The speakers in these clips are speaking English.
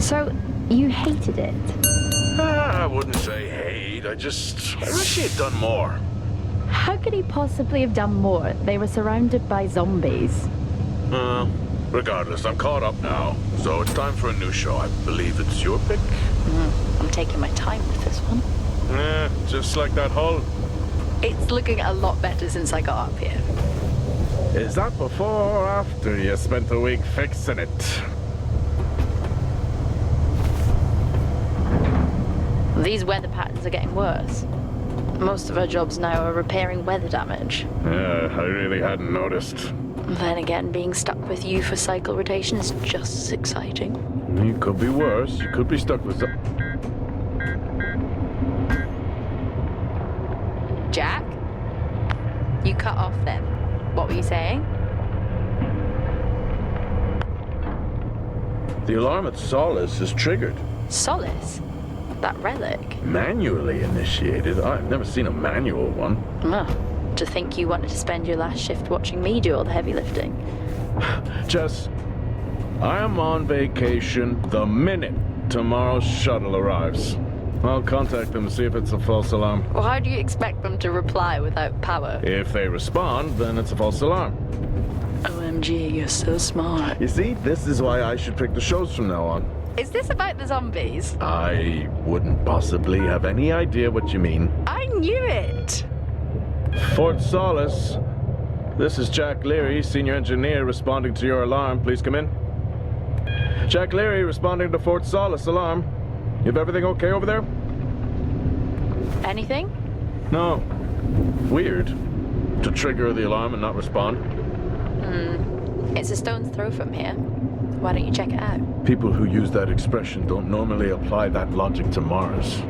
So, you hated it? I wouldn't say hate. I wish he had done more. How could he possibly have done more? They were surrounded by zombies. Regardless, I'm caught up now. So it's time for a new show. I believe it's your pick. I'm taking my time with this one. Just like that hull. It's looking a lot better since I got up here. Is that before or after you spent a week fixing it? These weather patterns are getting worse. Most of our jobs now are repairing weather damage. Yeah, I really hadn't noticed. Then again, being stuck with you for cycle rotation is just as exciting. You could be worse. You could be stuck with some... Jack? You cut off then. What were you saying? The alarm at Solis is triggered. Solis? That relic? Manually initiated? I've never seen a manual one. To think you wanted to spend your last shift watching me do all the heavy lifting. Jess, I am on vacation the minute tomorrow's shuttle arrives. I'll contact them and see if it's a false alarm. Well, how do you expect them to reply without power? If they respond, then it's a false alarm. OMG, you're so smart. You see, this is why I should pick the shows from now on. Is this about the zombies? I wouldn't possibly have any idea what you mean. I knew it! Fort Solis. This is Jack Leary, senior engineer, responding to your alarm. Please come in. Jack Leary responding to Fort Solis alarm. You have everything okay over there? Anything? No. Weird. To trigger the alarm and not respond. It's a stone's throw from here. Why don't you check it out? People who use that expression don't normally apply that logic to Mars.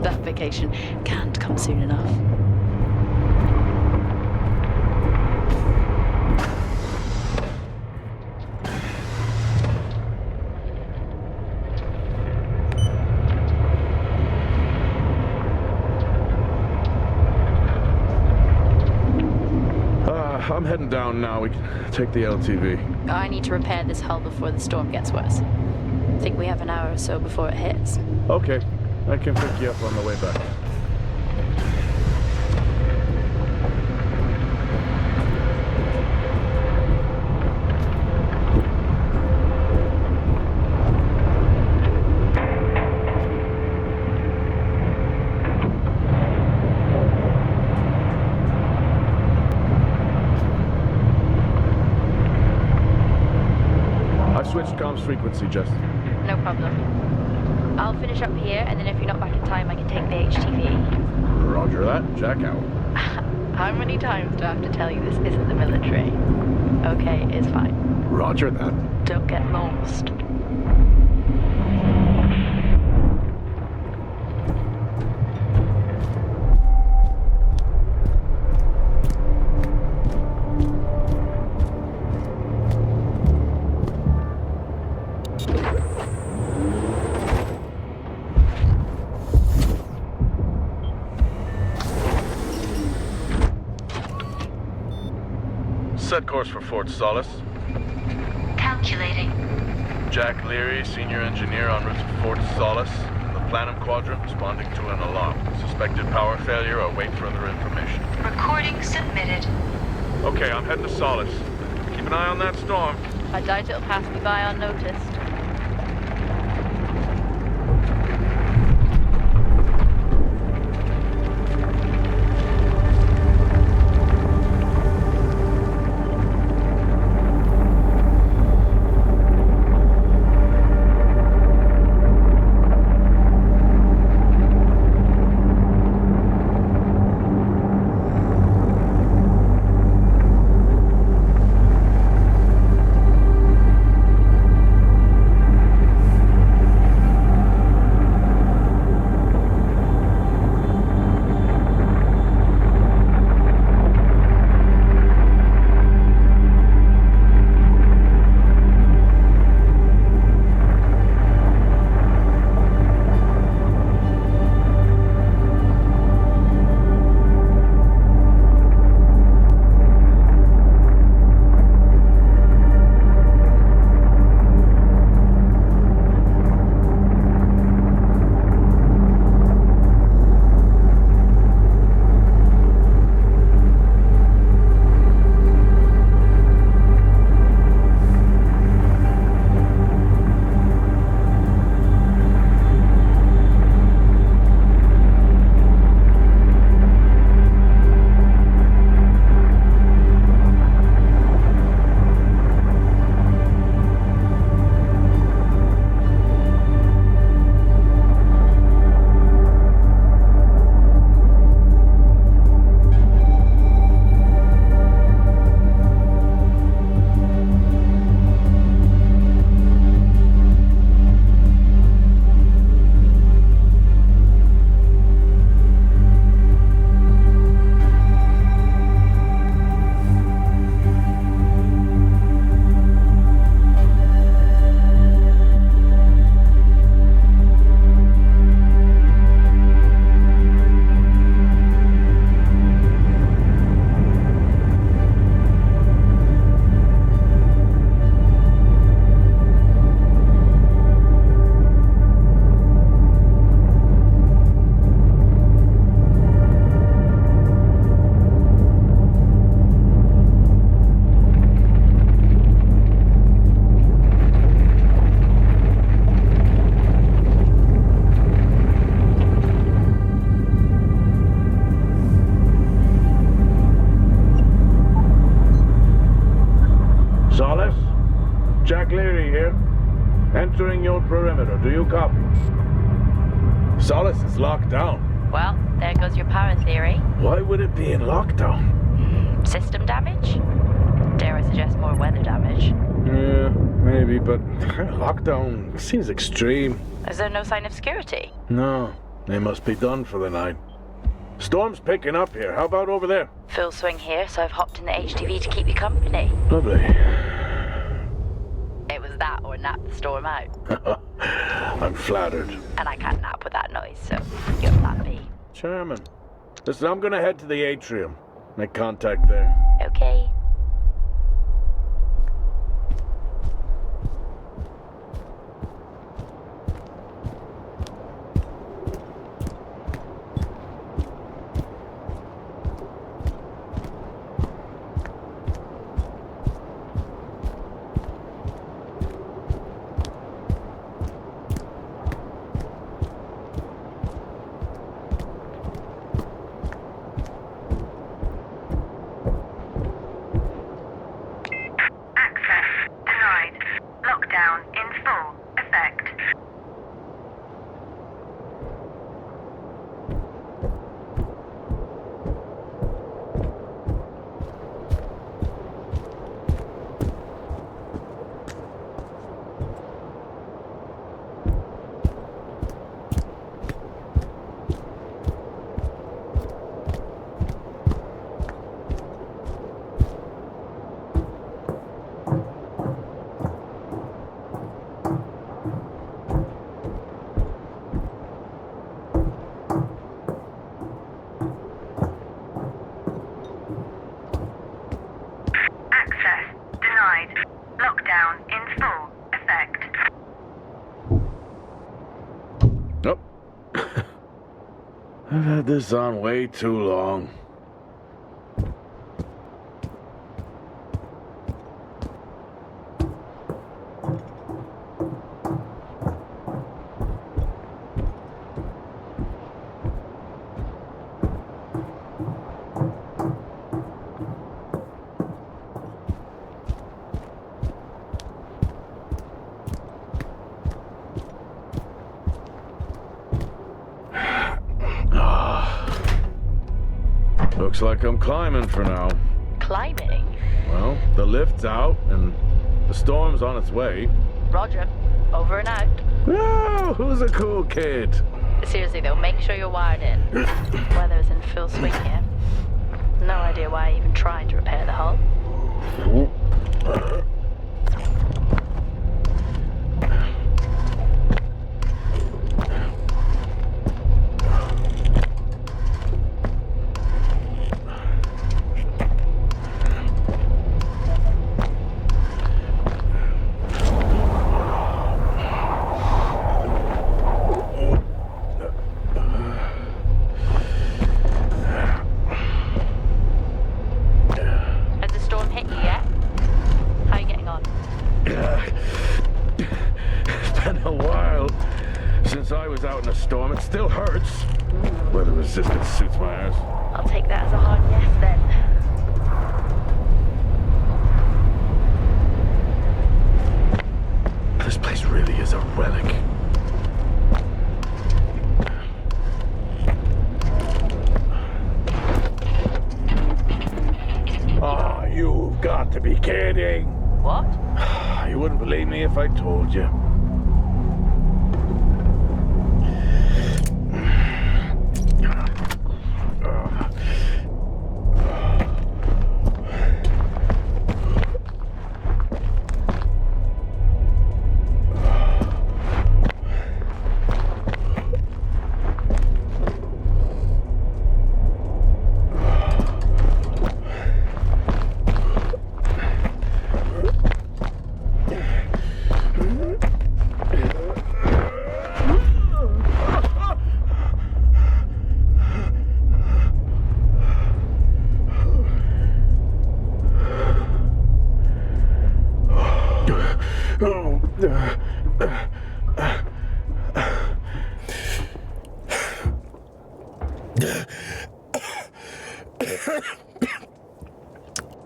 That vacation can't come soon enough. I'm heading down now. We can take the LTV. I need to repair this hull before the storm gets worse. Think we have an hour or so before it hits. Okay. I can pick you up on the way back. Switched comms frequency, Jess. No problem. I'll finish up here, and then if you're not back in time, I can take the HTV. Roger that. Jack out. How many times do I have to tell you this isn't the military? Okay, it's fine. Roger that. Don't get lost. Set course for Fort Solis. Calculating. Jack Leary, senior engineer en route to Fort Solis. The Planum Quadrant responding to an alarm. Suspected power failure. Await further information. Recording submitted. Okay, I'm heading to Solis. Keep an eye on that storm. I doubt it'll pass me by unnoticed. Leary here. Entering your perimeter. Do you copy? Solis is locked down. Well, there goes your power theory. Why would it be in lockdown? System damage? Dare I suggest more weather damage? Yeah, maybe, but lockdown seems extreme. Is there no sign of security? No, they must be done for the night. Storm's picking up here. How about over there? Full swing here, so I've hopped in the HTV to keep you company. Lovely. It was that or nap the storm out. I'm flattered. And I can't nap with that noise, so you're happy. Charming. Listen, I'm gonna head to the atrium. Make contact there. Okay. I've had this on way too long. Looks like I'm climbing for now. Climbing? Well, the lift's out and the storm's on its way. Roger. Over and out. Oh, who's a cool kid? Seriously though, make sure you're wired in. Weather's in full swing here. No idea why I even tried to repair the hull. Still hurts. Weather resistance suits my ass. I'll take that as a hard yes then. This place really is a relic. Oh, you've got to be kidding. What? You wouldn't believe me if I told you.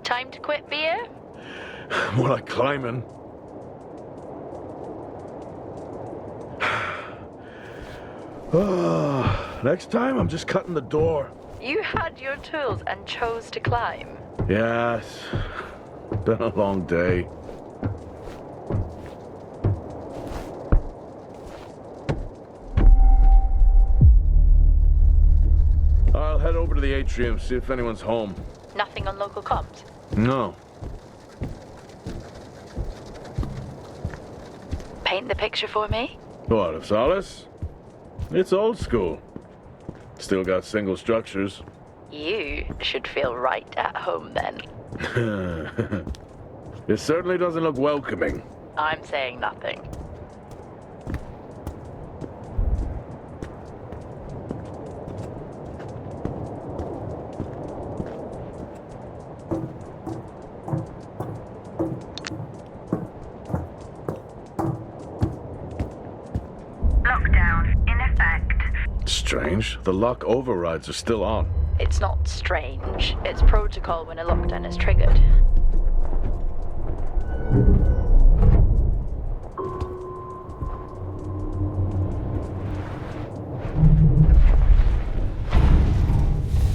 Time to quit beer? More like climbing. Next time, I'm just cutting the door. You had your tools and chose to climb. Yes. Been a long day. I'll head over to the atrium, see if anyone's home. Nothing on local comms? No. Paint the picture for me? What, of Solis? It's old school. Still got single structures. You should feel right at home then. It certainly doesn't look welcoming. I'm saying nothing. Lockdown in effect. Strange. The lock overrides are still on. It's not strange. It's protocol when a lockdown is triggered.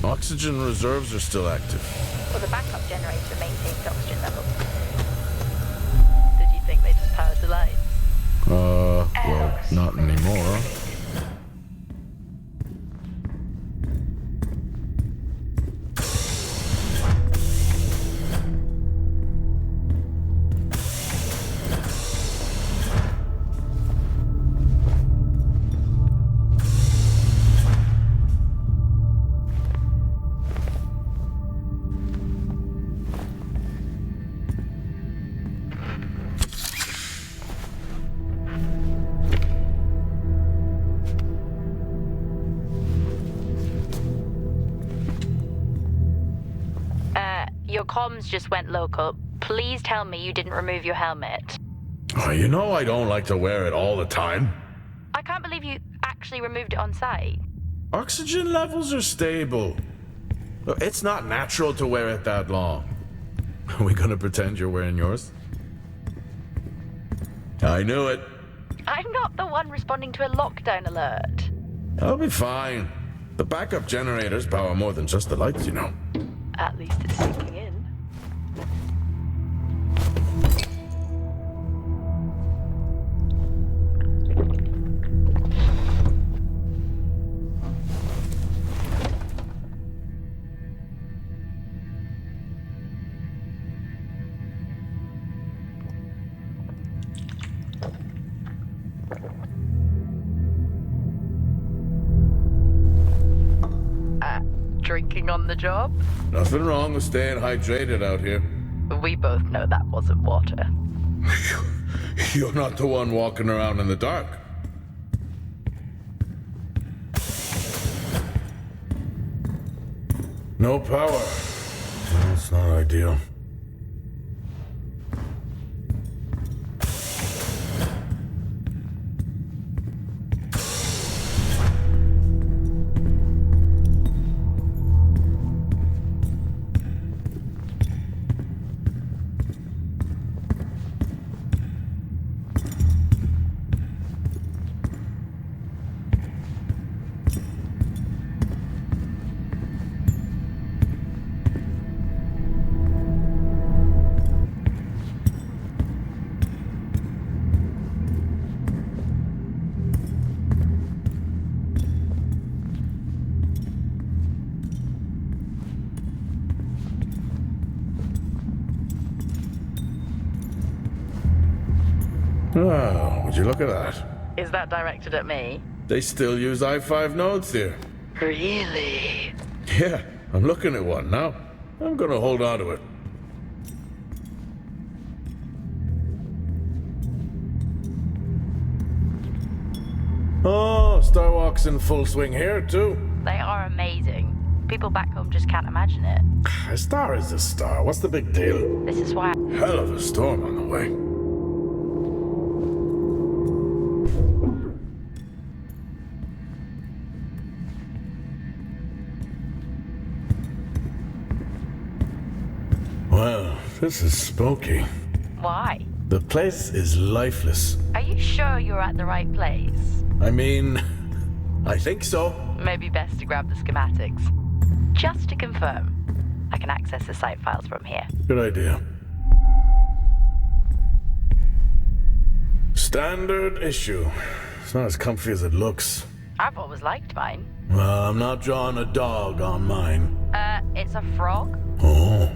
Oxygen reserves are still active. Well, the backup generator maintains oxygen levels. Did you think they just powered the lights? Well, not anymore. Your comms just went local. Please tell me you didn't remove your helmet. Oh, you know I don't like to wear it all the time. I can't believe you actually removed it on site. Oxygen levels are stable. It's not natural to wear it that long. Are we gonna pretend you're wearing yours? I knew it. I'm not the one responding to a lockdown alert. I'll be fine. The backup generators power more than just the lights, you know. At least it's sinking in. Drinking on the job? Nothing wrong with staying hydrated out here. We both know that wasn't water. You're not the one walking around in the dark. No power. That's not ideal. Oh, would you look at that? Is that directed at me? They still use i5 nodes here. Really? Yeah, I'm looking at one now. I'm gonna hold on to it. Oh, Star Walk's in full swing here, too. They are amazing. People back home just can't imagine it. A star is a star. What's the big deal? This is why... Hell of a storm on the way. Well, this is spooky. Why? The place is lifeless. Are you sure you're at the right place? I mean, I think so. Maybe best to grab the schematics. Just to confirm, I can access the site files from here. Good idea. Standard issue. It's not as comfy as it looks. I've always liked mine. Well, I'm not drawing a dog on mine. It's a frog? Oh.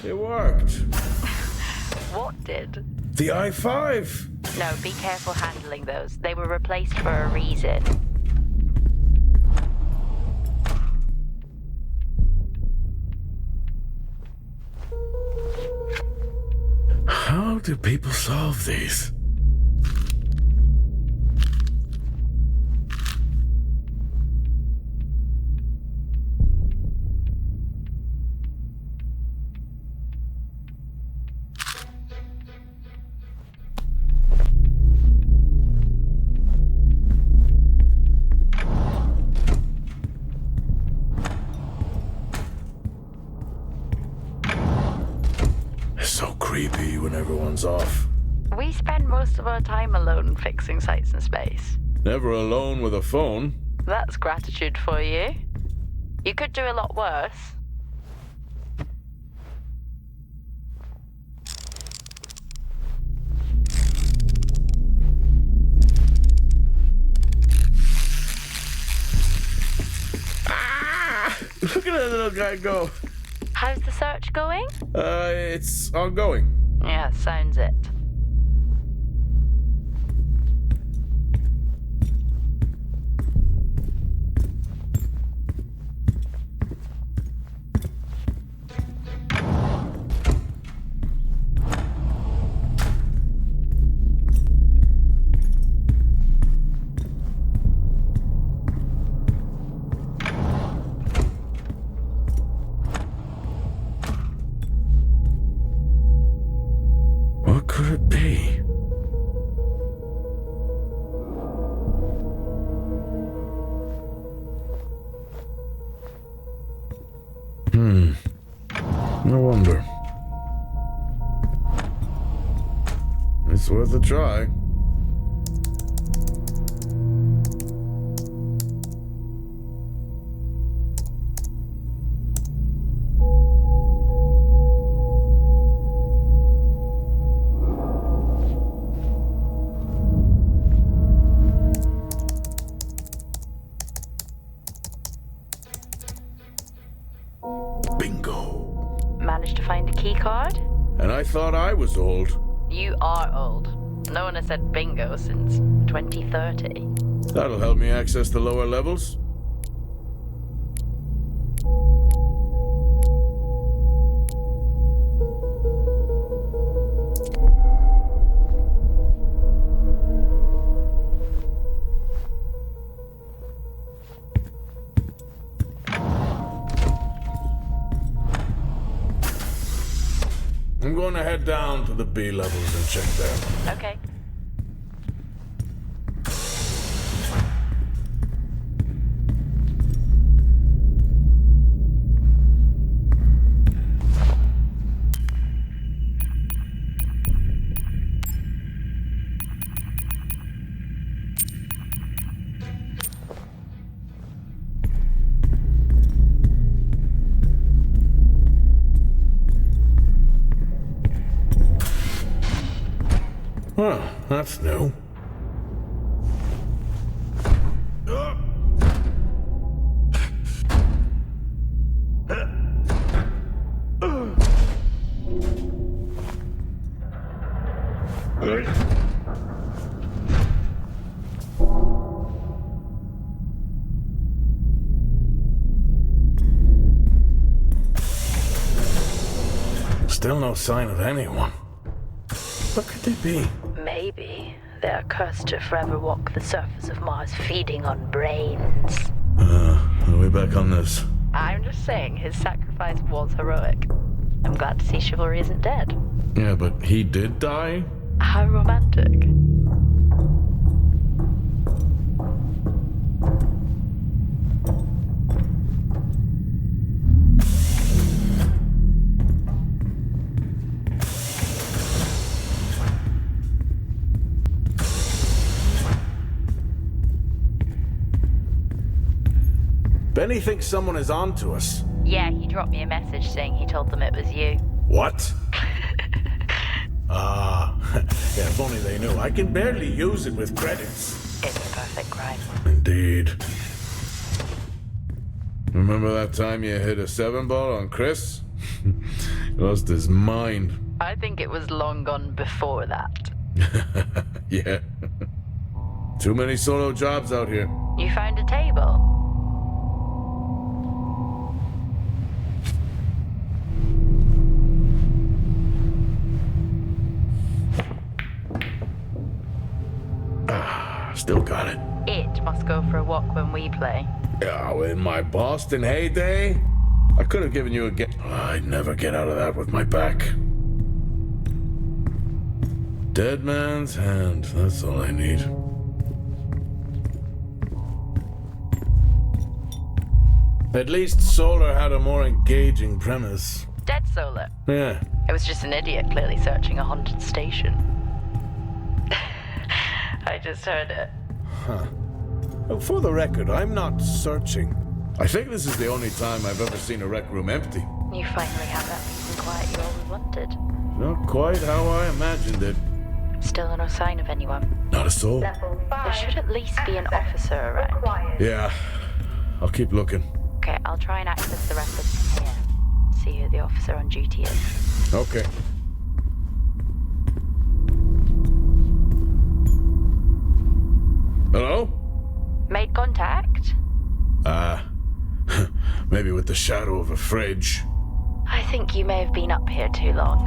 It worked. What did? The i5. No, be careful handling those. They were replaced for a reason. How do people solve these? Creepy when everyone's off. We spend most of our time alone fixing sites in space. Never alone with a phone. That's gratitude for you. You could do a lot worse. Ah! Look at that little guy go. How's the search going? It's ongoing. Yeah, sounds it. Could it be? No wonder. It's worth a try. Managed to find a key card? And I thought I was old. You are old. No one has said bingo since 2030. That'll help me access the lower levels. I'm going to head down to the B levels and check there. Okay. Well, that's new. Still no sign of anyone. What could they be? Maybe they're cursed to forever walk the surface of Mars feeding on brains. Are we back on this? I'm just saying his sacrifice was heroic. I'm glad to see chivalry isn't dead. Yeah, but he did die? How romantic. Benny thinks someone is on to us. Yeah, he dropped me a message saying he told them it was you. What? Yeah, if only they knew. I can barely use it with credits. It's a perfect crime. Indeed. Remember that time you hit a 7-ball on Chris? He lost his mind. I think it was long gone before that. Yeah. Too many solo jobs out here. You found a table? Still got it. It must go for a walk when we play. Oh, in my Boston heyday? I could have given you a get. I'd never get out of that with my back. Dead man's hand. That's all I need. At least Solar had a more engaging premise. Dead Solar. Yeah. It was just an idiot clearly searching a haunted station. I just heard it. Huh. Well, for the record, I'm not searching. I think this is the only time I've ever seen a rec room empty. You finally have that peace and quiet you always wanted. Not quite how I imagined it. Still no sign of anyone. Not a soul. Level 5. There should at least be an officer around. Required. Yeah. I'll keep looking. Okay, I'll try and access the records from here. See who the officer on duty is. Okay. Hello? Made contact? Maybe with the shadow of a fridge. I think you may have been up here too long.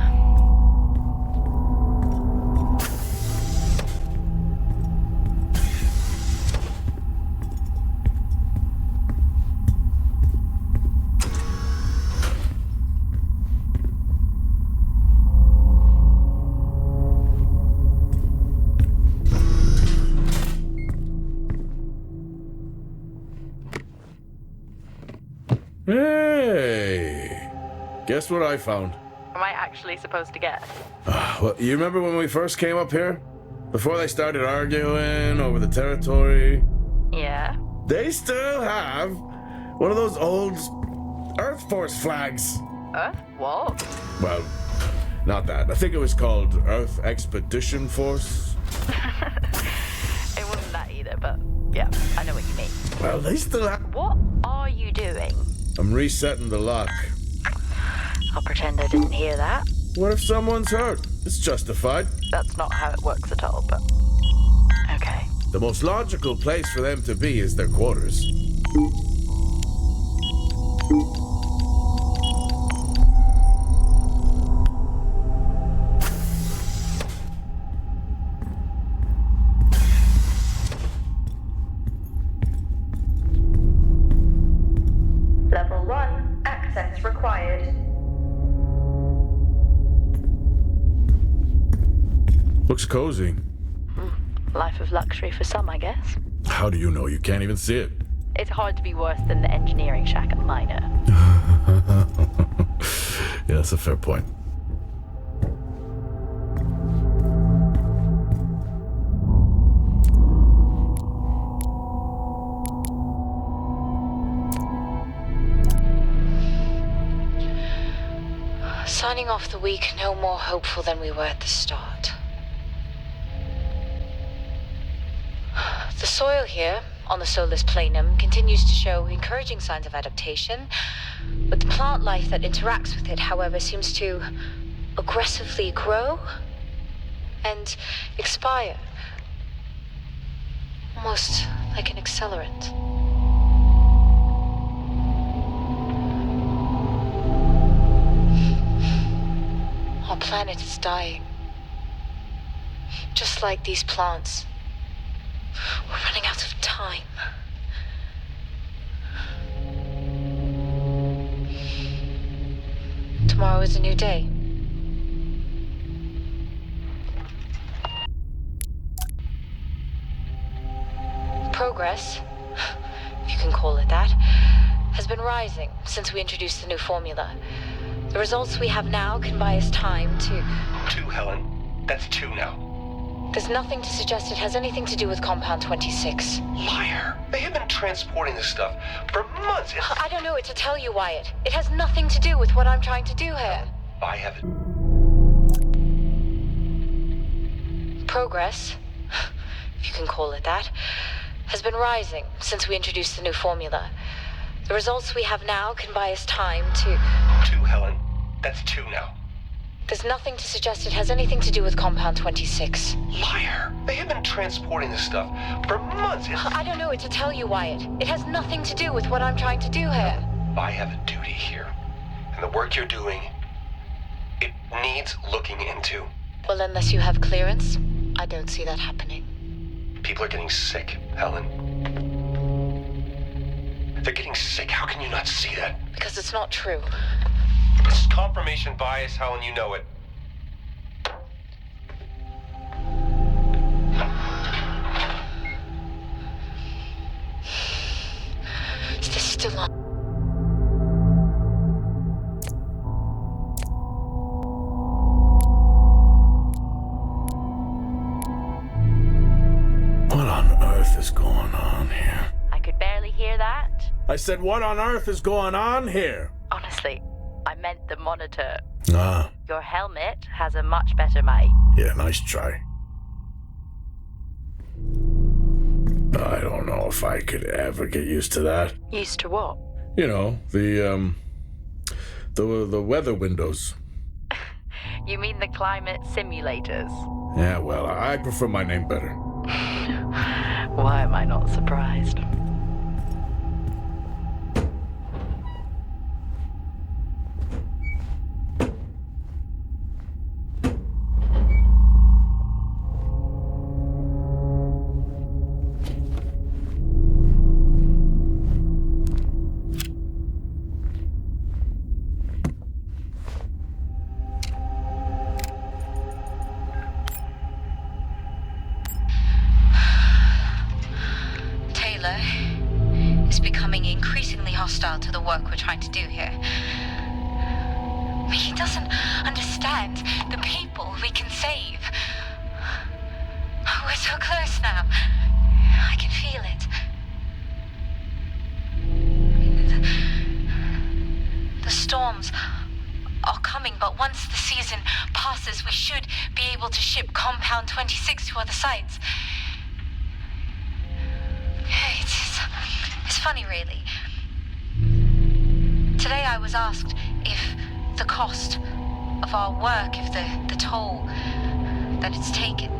Hey! Guess what I found? Am I actually supposed to guess? Well, you remember when we first came up here? Before they started arguing over the territory? Yeah? They still have one of those old Earth Force flags. Earth? What? Well, not that. I think it was called Earth Expedition Force. It wasn't that either, but yeah, I know what you mean. Well, they still have... What are you doing? I'm resetting the lock. I'll pretend I didn't hear that. What if someone's hurt? It's justified. That's not how it works at all, but... Okay. The most logical place for them to be is their quarters. Level 1. Access required. Looks cozy. Life of luxury for some, I guess. How do you know? You can't even see it. It's hard to be worse than the engineering shack at Minor. Yeah, that's a fair point. Signing off the week no more hopeful than we were at the start. The soil here, on the Solis planum, continues to show encouraging signs of adaptation, but the plant life that interacts with it, however, seems to aggressively grow and expire, almost like an accelerant. Our planet is dying, just like these plants. We're running out of time. Tomorrow is a new day. Progress, if you can call it that, has been rising since we introduced the new formula. The results we have now can buy us time to... 2, Helen. That's 2 now. There's nothing to suggest it has anything to do with Compound 26. Liar. They have been transporting this stuff for months. I don't know what to tell you, Wyatt. It has nothing to do with what I'm trying to do here. I have it. Progress, if you can call it that, has been rising since we introduced the new formula. The results we have now can buy us time to... 2, Helen. That's 2 now. There's nothing to suggest it has anything to do with Compound 26. Liar. They have been transporting this stuff for months. I don't know what to tell you, Wyatt. It has nothing to do with what I'm trying to do here. I have a duty here. And the work you're doing, it needs looking into. Well, unless you have clearance, I don't see that happening. People are getting sick, Helen. They're getting sick. How can you not see that? Because it's not true. This is confirmation bias, Helen. You know it. Is this still on? What on earth is going on here? I could barely hear that. I said, what on earth is going on here? Honestly, I meant the monitor. Ah, Your helmet has a much better mic. yeah, nice try. I don't know if I could ever get used to that. Used to what? You know, the weather windows. You mean the climate simulators? Yeah, well, I prefer my name better. Why am I not surprised? Is becoming increasingly hostile to the work we're trying to do here. He doesn't understand the people we can save. We're so close now. I can feel it. The storms are coming, but once the season passes, we should be able to ship Compound 26 to other sites. It's funny, really. Today I was asked if the cost of our work, if the toll that it's taken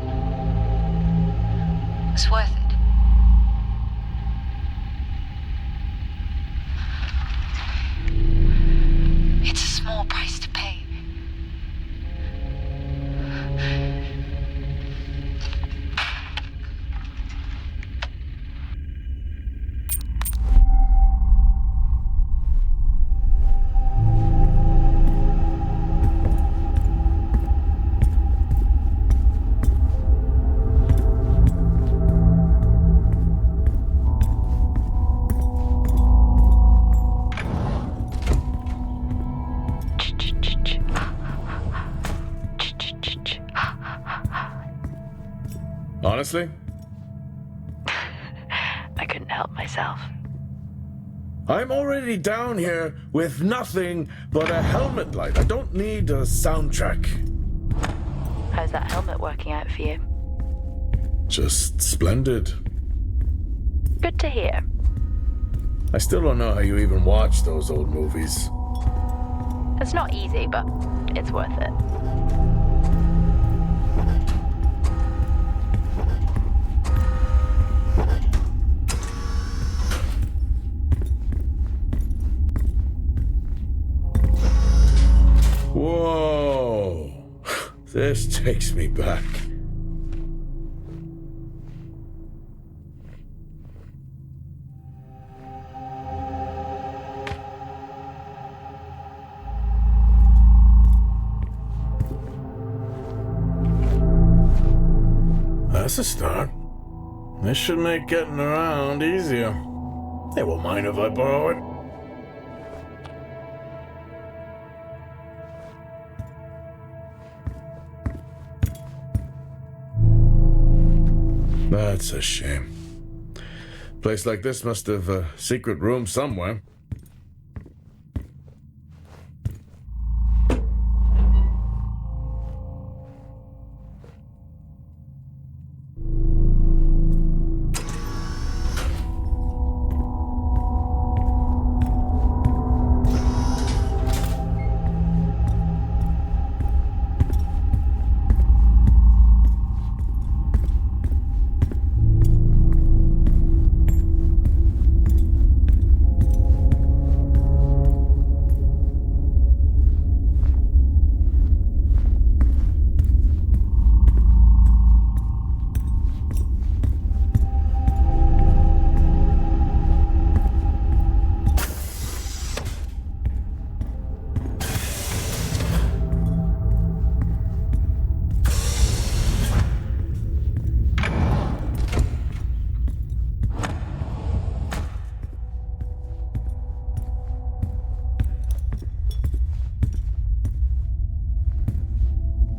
was worth it. It's a small price to pay. Honestly? I couldn't help myself. I'm already down here with nothing but a helmet light. I don't need a soundtrack. How's that helmet working out for you? Just splendid. Good to hear. I still don't know how you even watch those old movies. It's not easy, but it's worth it. Whoa! This takes me back. That's a start. This should make getting around easier. They won't mind if I borrow it. That's a shame. Place like this must have a secret room somewhere.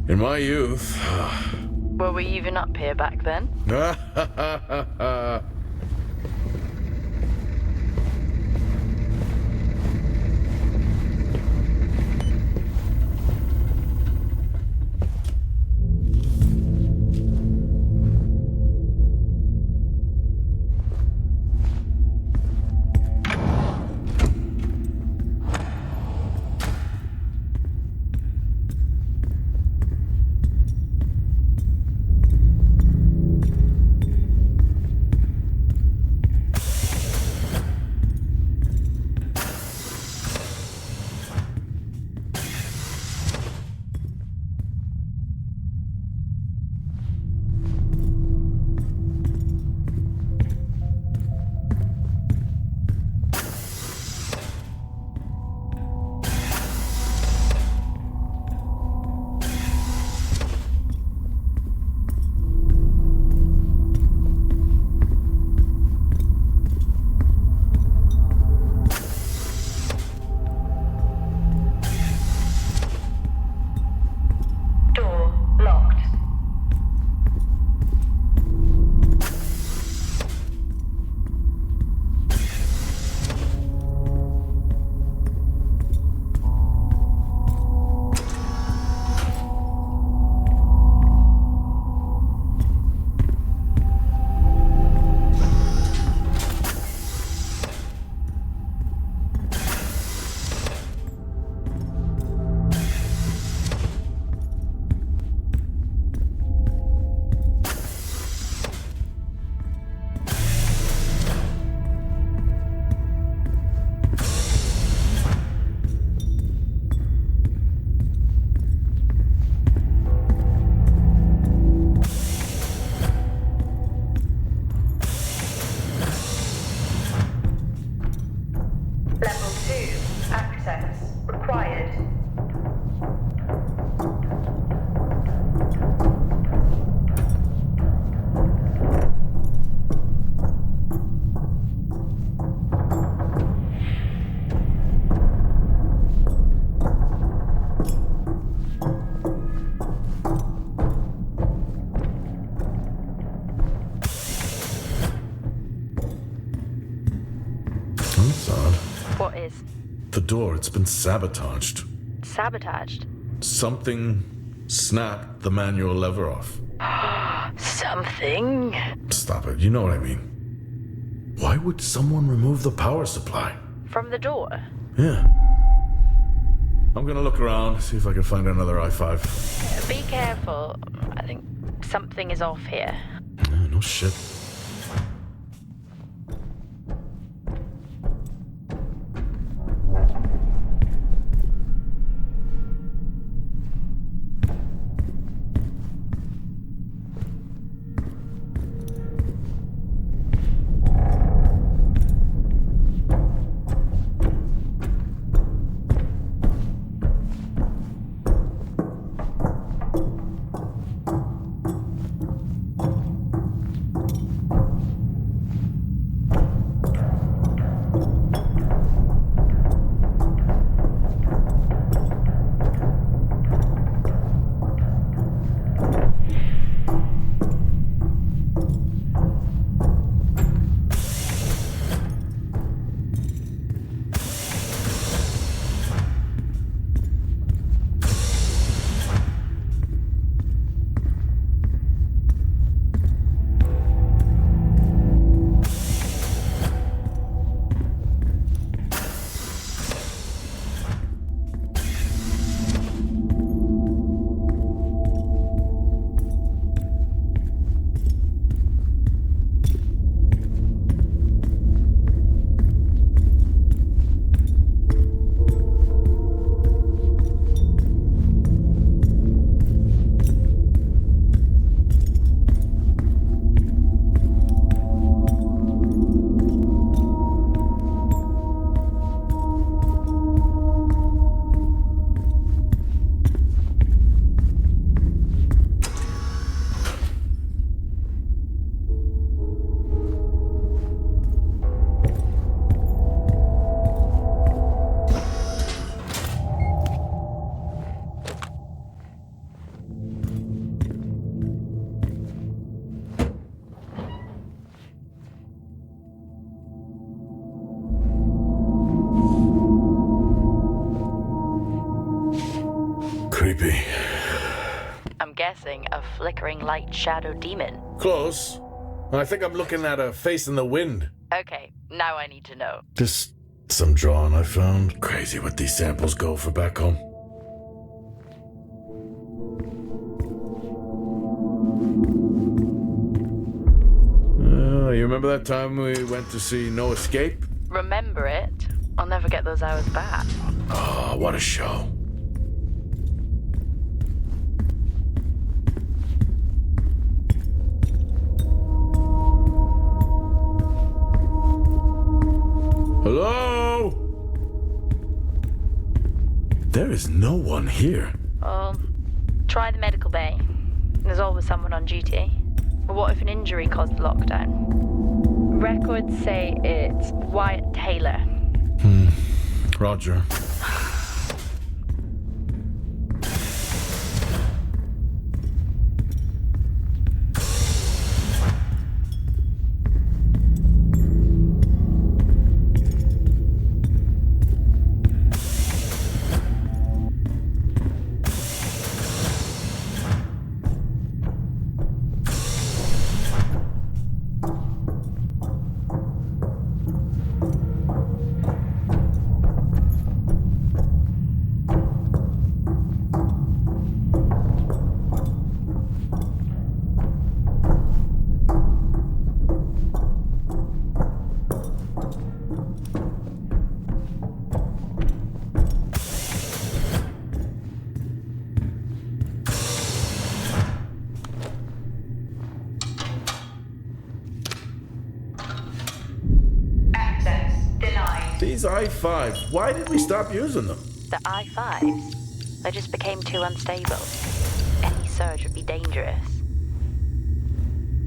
In my youth... Were we even up here back then? The door, it's been sabotaged. Sabotaged? Something snapped the manual lever off. Something? Stop it, you know what I mean. Why would someone remove the power supply? From the door? Yeah. I'm gonna look around, see if I can find another i5. Be careful. I think something is off here. No shit. Creepy. I'm guessing a flickering light shadow demon. Close. I think I'm looking at a face in the wind. Okay, now I need to know. Just some drawing I found. Crazy what these samples go for back home. You remember that time we went to see No Escape? Remember it? I'll never get those hours back. Oh, what a show. Hello? There is no one here. Well, try the medical bay. There's always someone on duty. But what if an injury caused the lockdown? Records say it's Wyatt Taylor. Roger. These i5s, why did we stop using them? The i5s? They just became too unstable. Any surge would be dangerous.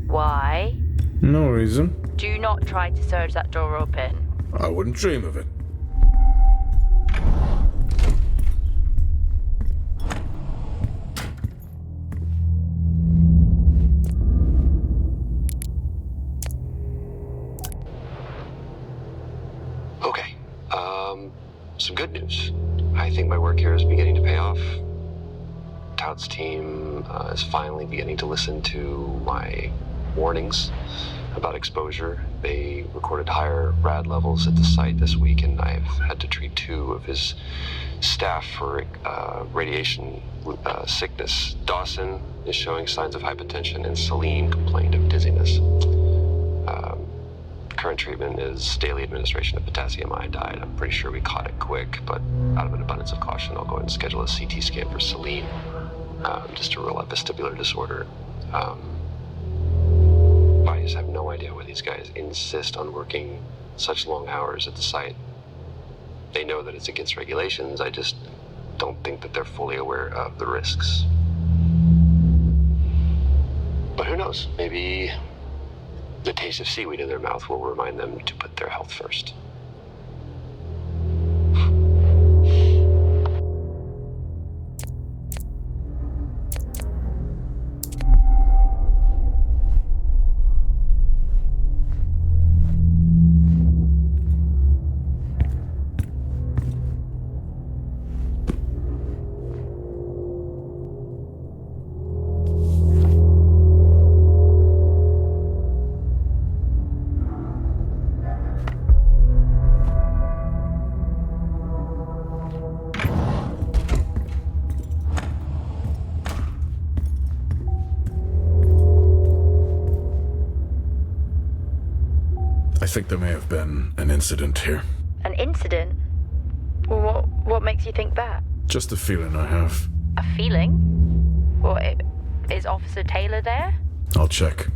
Why? No reason. Do not try to surge that door open. I wouldn't dream of it. Okay, some good news. I think my work here is beginning to pay off. Todd's team is finally beginning to listen to my warnings about exposure. They recorded higher rad levels at the site this week, and I've had to treat 2 of his staff for radiation sickness. Dawson is showing signs of hypotension, and Celine complained of dizziness. Current treatment is daily administration of potassium iodide. I'm pretty sure we caught it quick, but out of an abundance of caution, I'll go ahead and schedule a CT scan for Celine, just to rule out vestibular disorder. I just have no idea why these guys insist on working such long hours at the site. They know that it's against regulations. I just don't think that they're fully aware of the risks. But who knows? Maybe the taste of seaweed in their mouth will remind them to put their health first. I think there may have been an incident here. An incident? Well, what makes you think that? Just a feeling I have. A feeling? Well, is Officer Taylor there? I'll check.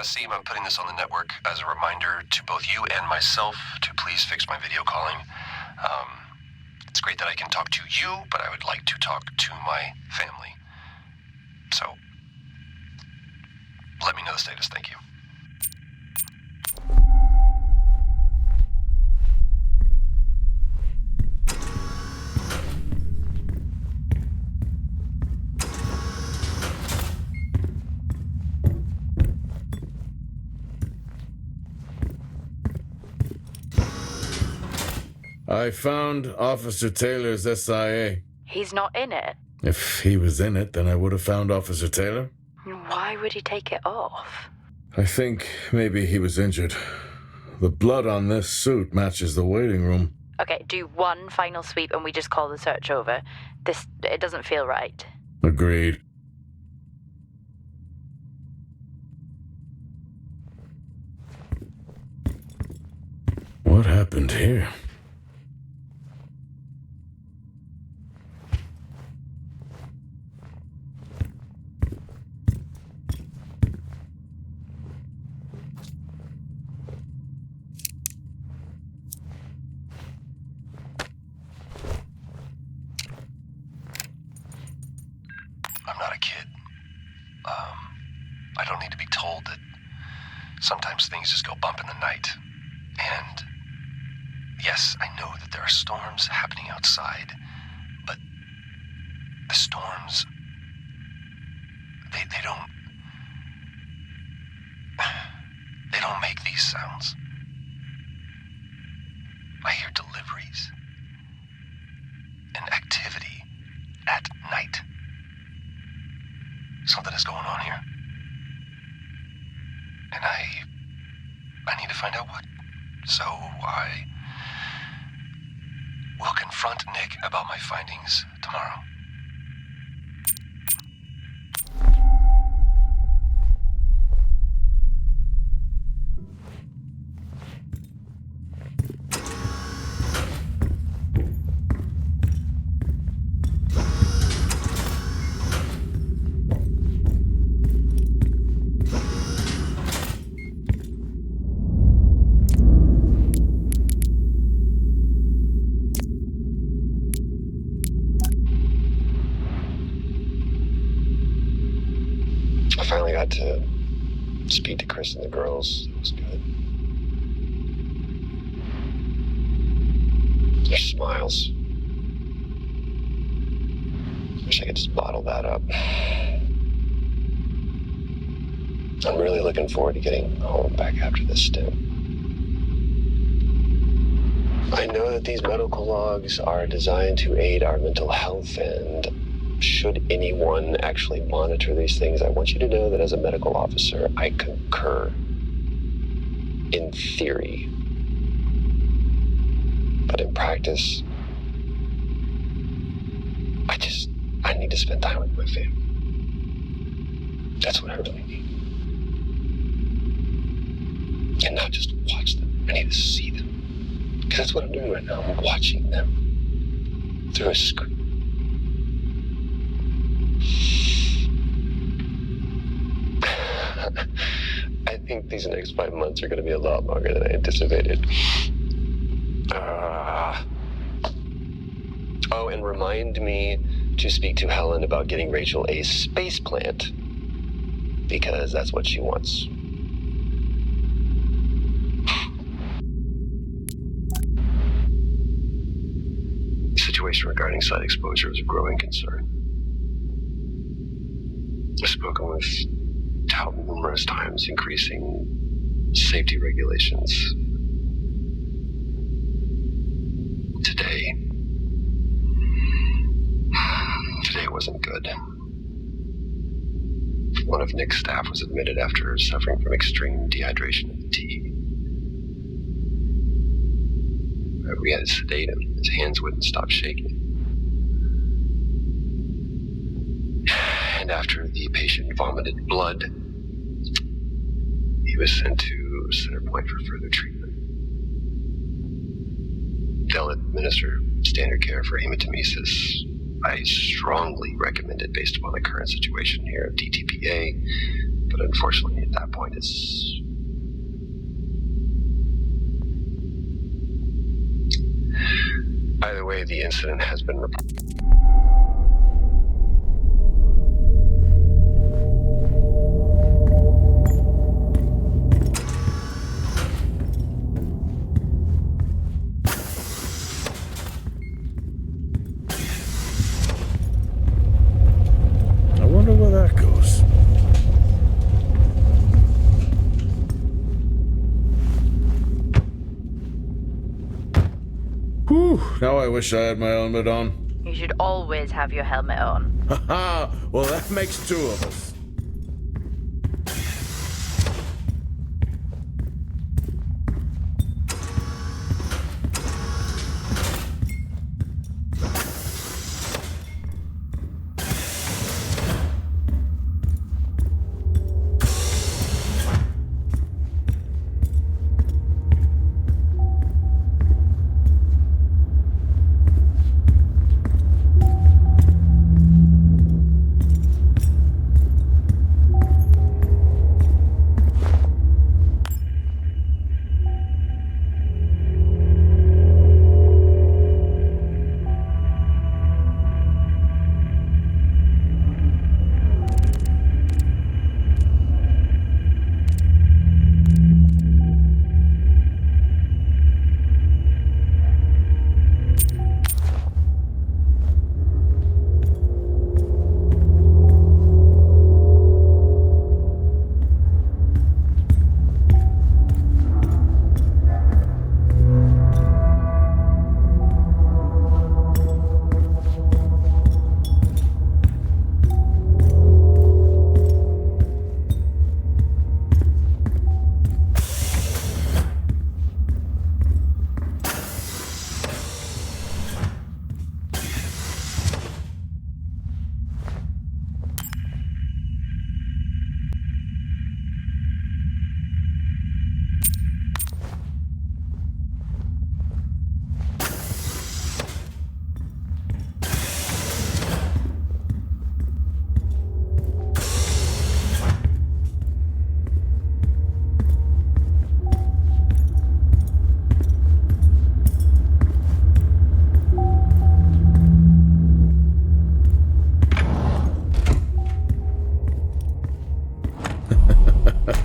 Seem, I'm putting this on the network as a reminder to both you and myself to please fix my video calling. It's great that I can talk to you, but I would like to talk to my family. So, let me know the status. Thank you. I found Officer Taylor's SIA. He's not in it. If he was in it, then I would have found Officer Taylor. Why would he take it off? I think maybe he was injured. The blood on this suit matches the waiting room. Okay, do one final sweep and we just call the search over. It doesn't feel right. Agreed. What happened here? I'm not a kid. I don't need to be told that sometimes things just go bump in the night. And yes, I know that there are storms happening outside, but the storms, they don't make these sounds. I hear deliveries and activity at night. Something is going on here. And I need to find out what. So I will confront Nick about my findings tomorrow. I finally got to speak to Chris and the girls. It was good. He smiles. Wish I could just bottle that up. I'm really looking forward to getting home back after this stint. I know that these medical logs are designed to aid our mental health, and should anyone actually monitor these things, I want you to know that as a medical officer, I concur. In theory. But in practice, I need to spend time with my family. That's what I really need. And not just watch them. I need to see them. Because that's what I'm doing right now. I'm watching them through a screen. I think these next 5 months are going to be a lot longer than I anticipated. Oh, and remind me to speak to Helen about getting Rachel a space plant. Because that's what she wants. The situation regarding site exposure is a growing concern. I've spoken with Tout numerous times, increasing safety regulations. Today wasn't good. One of Nick's staff was admitted after suffering from extreme dehydration and fatigue. We had to sedate him. His hands wouldn't stop shaking. And after the patient vomited blood, he was sent to Center Point for further treatment. They'll administer standard care for hematemesis. I strongly recommend it based upon the current situation here of DTPA, but unfortunately at that point it's... Either way, the incident has been reported. I wonder where that goes. Whew, now I wish I had my helmet on. You should always have your helmet on. Haha, well that makes two of us.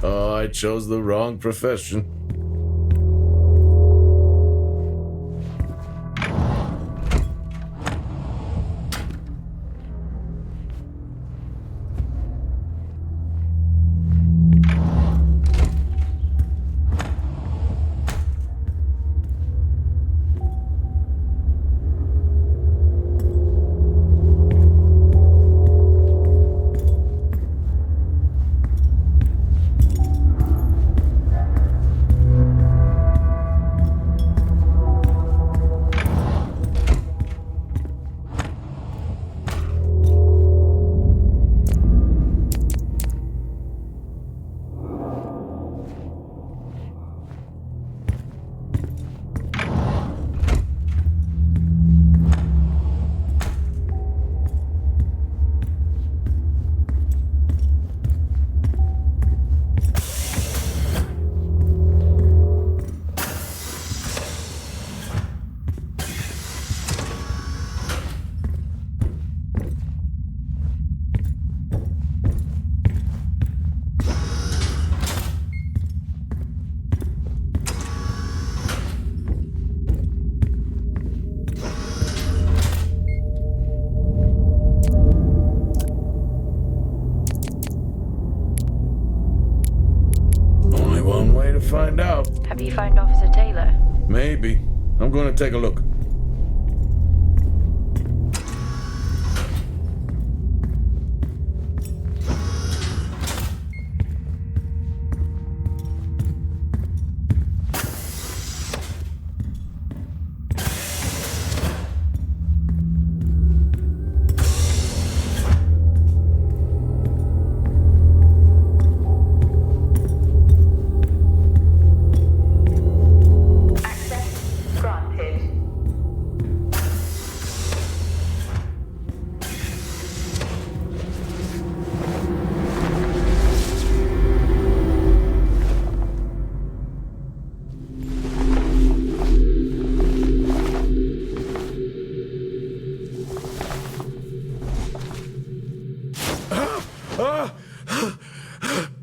Oh, I chose the wrong profession. be. I'm going to take a look.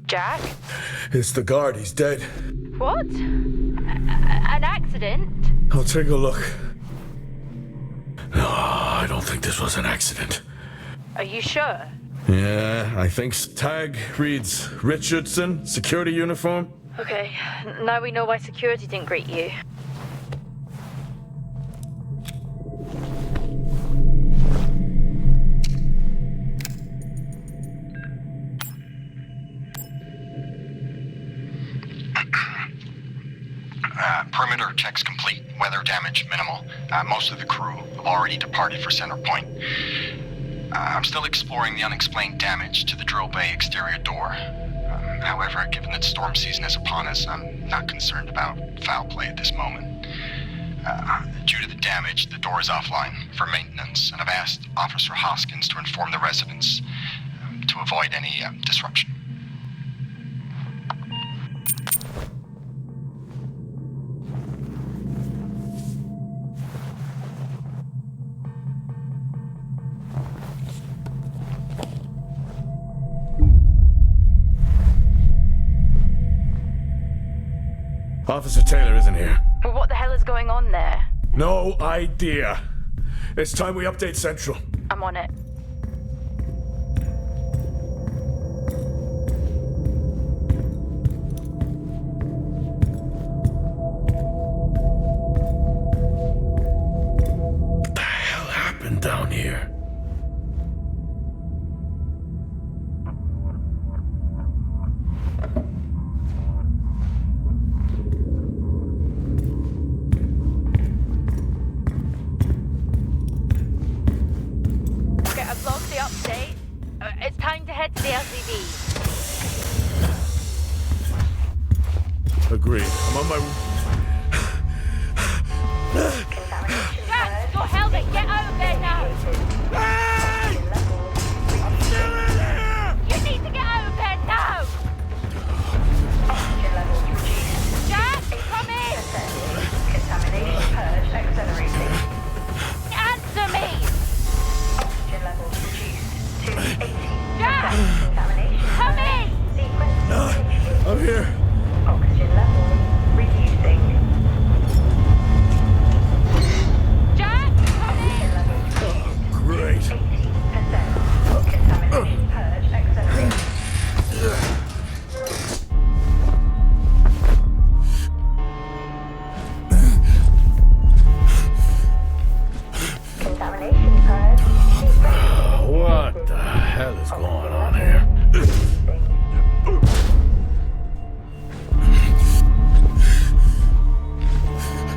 Jack? It's the guard. He's dead. What? An accident? I'll take a look. No, I don't think this was an accident. Are you sure? Yeah, I think tag reads Richardson, security uniform. Okay, now we know why security didn't greet you. Perimeter checks complete. Weather damage minimal. Most of the crew have already departed for center point. I'm still exploring the unexplained damage to the drill bay exterior door. However, given that storm season is upon us, I'm not concerned about foul play at this moment. Due to the damage, the door is offline for maintenance, and I've asked Officer Hoskins to inform the residents to avoid any disruption. Officer Taylor isn't here. Well, what the hell is going on there? No idea. It's time we update Central. I'm on it. What the hell happened down here? It's time to head to the LCD. Agreed. I'm on my... Jack, your helmet! Get out of there now! Hey! I'm still in here! You need to get out of there now! Oxygen levels reduced. Jack, come in! Contamination purge accelerating. Answer me! Oxygen levels reduced to 80%. Jack! Contamination Come purge in! sequence initiated. I'm here. Oxygen levels reducing. Jack, come in! Oxygen levels reduced Great. 80%. Contamination purge accelerating. Contamination purge sequence. What the hell is going on here?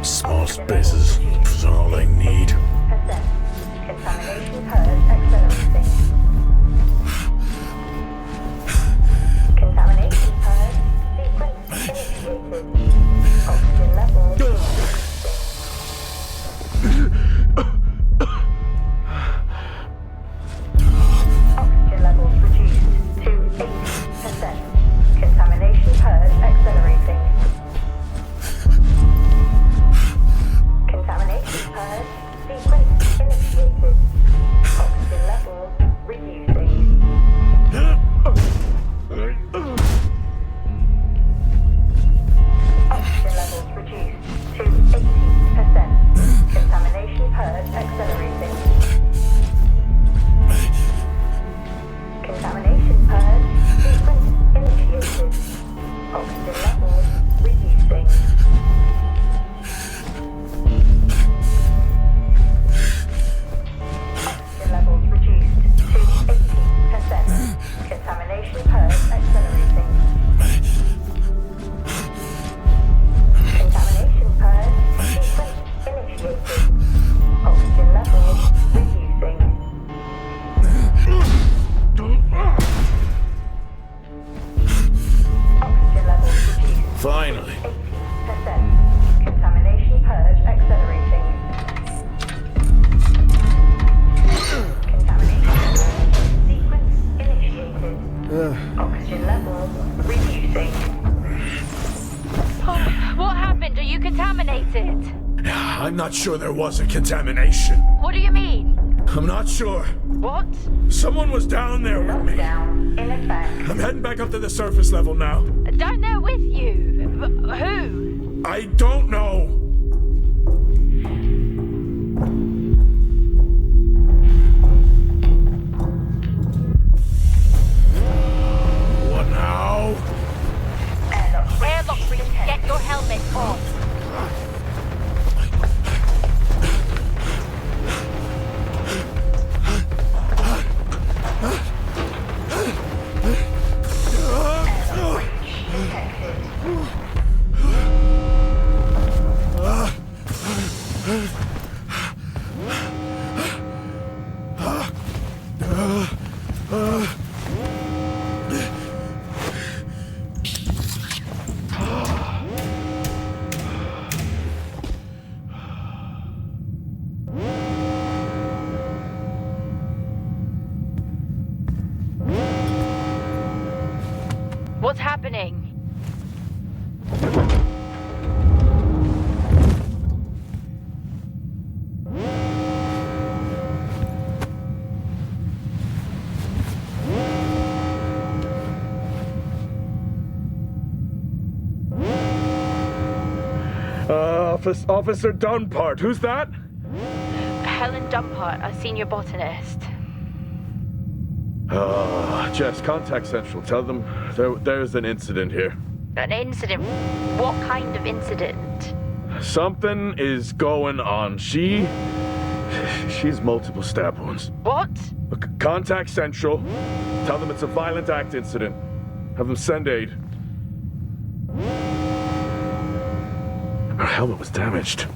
Small spaces is all I need. Contamination purge accelerating. Contamination purge sequence initiated. Oxygen levels. Oxygen levels reduced to 80%. Contamination purge accelerating. Contamination not sure there was a contamination. What do you mean? I'm not sure. What? Someone was down there with me. Lockdown in effect. I'm heading back up to the surface level now. Down there with you? Who? I don't know. What now? Airlock breach. Get your helmet on. What's happening? Officer Dunpart, who's that? Helen Dumpart, a senior botanist. Jess, contact Central. Tell them there's an incident here. An incident? What kind of incident? Something is going on. She's multiple stab wounds. What? Contact Central. Tell them it's a violent act incident. Have them send aid. Her helmet was damaged.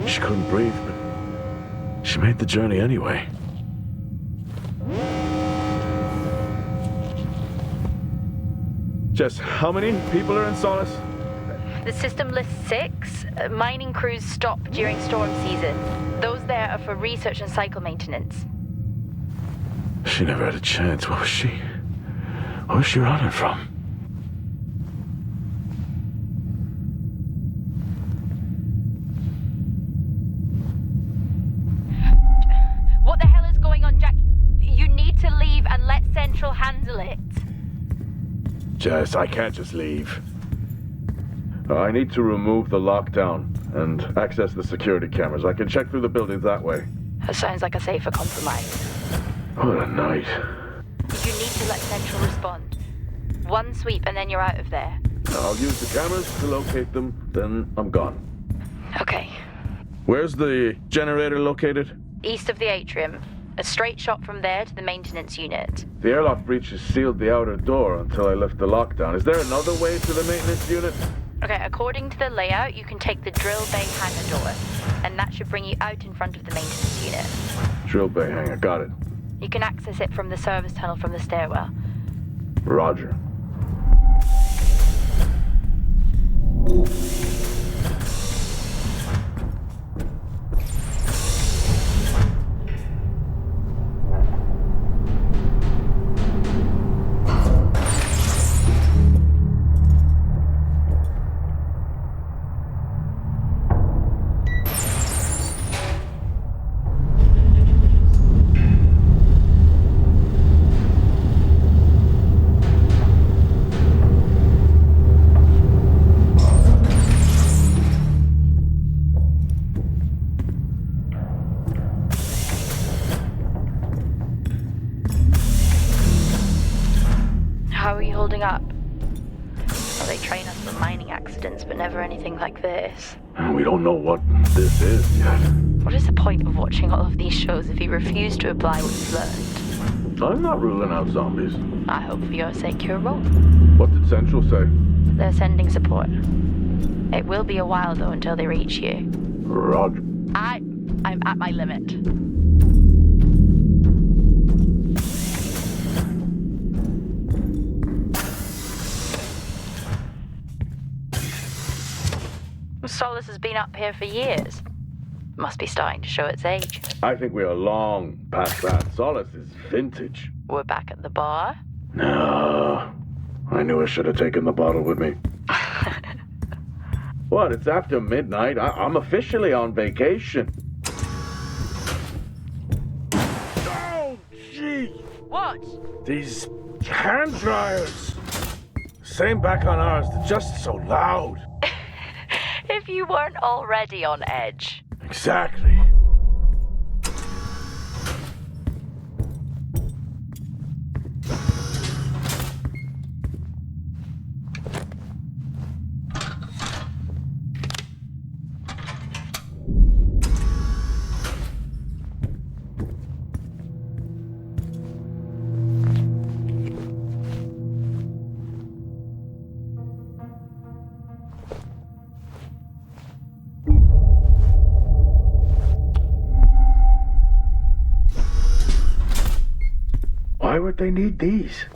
She couldn't breathe, but she made the journey anyway. Jess, how many people are in Solis? The system lists 6. Mining crews stop during storm season. Those there are for research and cycle maintenance. She never had a chance. What was she running from? What the hell is going on, Jack? You need to leave and let Central handle it. Jess, I can't just leave. I need to remove the lockdown and access the security cameras. I can check through the buildings that way. That sounds like a safer compromise. What a night. You need to let Central respond. One sweep and then you're out of there. I'll use the cameras to locate them, then I'm gone. Okay. Where's the generator located? East of the atrium. A straight shot from there to the maintenance unit. The airlock breaches sealed the outer door until I lift the lockdown. Is there another way to the maintenance unit? Okay, according to the layout, you can take the drill bay hangar door, and that should bring you out in front of the maintenance unit. Drill bay hangar, got it. You can access it from the service tunnel from the stairwell. Roger. Up. Well, they train us for mining accidents, but never anything like this. We don't know what this is yet. What is the point of watching all of these shows if you refuse to apply what you've learned? I'm not ruling out zombies. I hope for your sake you're wrong. What did Central say? They're sending support. It will be a while, though, until they reach you. Roger. I'm at my limit. Solis has been up here for years. Must be starting to show its age. I think we are long past that. Solis is vintage. We're back at the bar? No. I knew I should have taken the bottle with me. What? It's after midnight. I'm officially on vacation. Oh, gee! What? These hand dryers. Same back on ours. They're just so loud. If you weren't already on edge. Exactly. Why would they need these?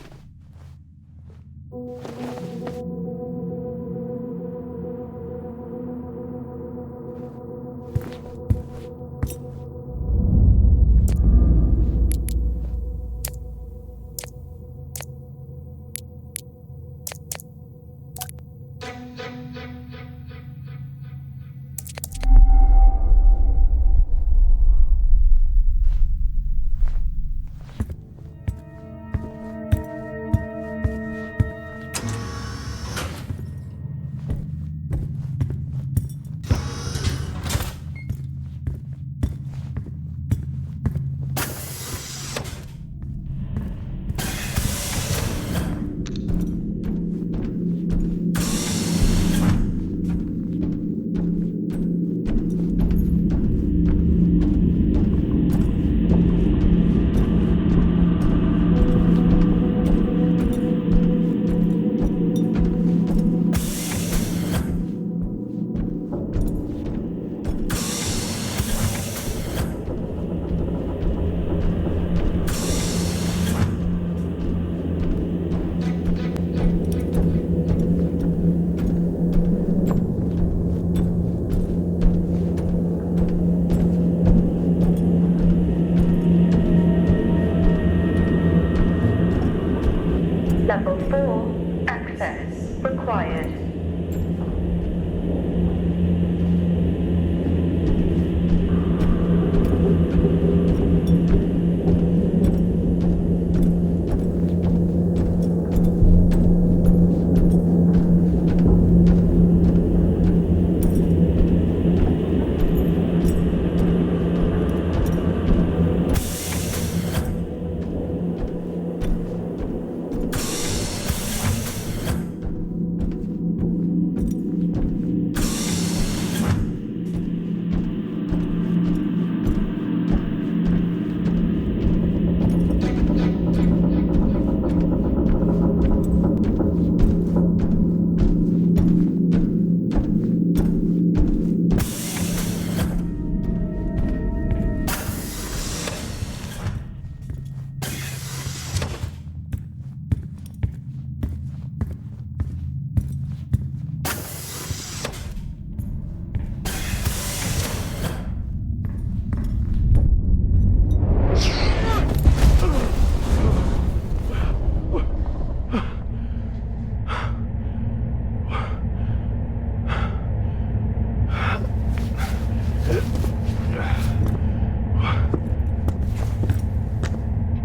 Level 4, access required.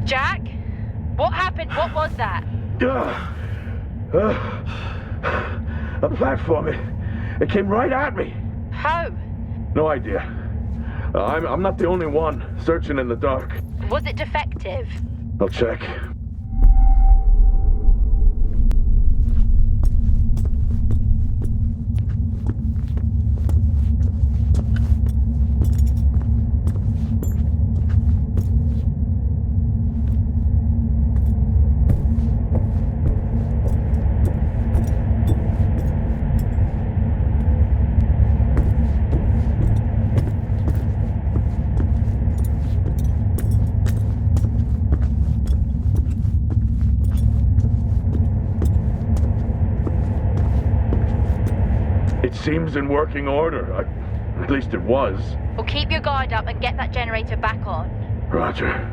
Jack? What happened? What was that? A platform. It came right at me. How? No idea. I'm not the only one searching in the dark. Was it defective? I'll check. Seems in working order. At least it was. Well, keep your guard up and get that generator back on. Roger.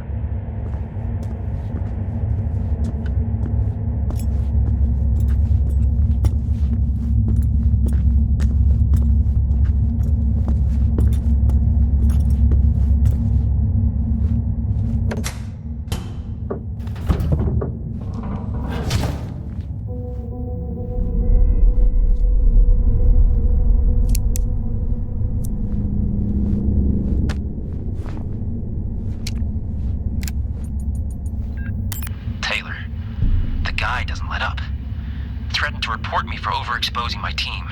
report me for overexposing my team.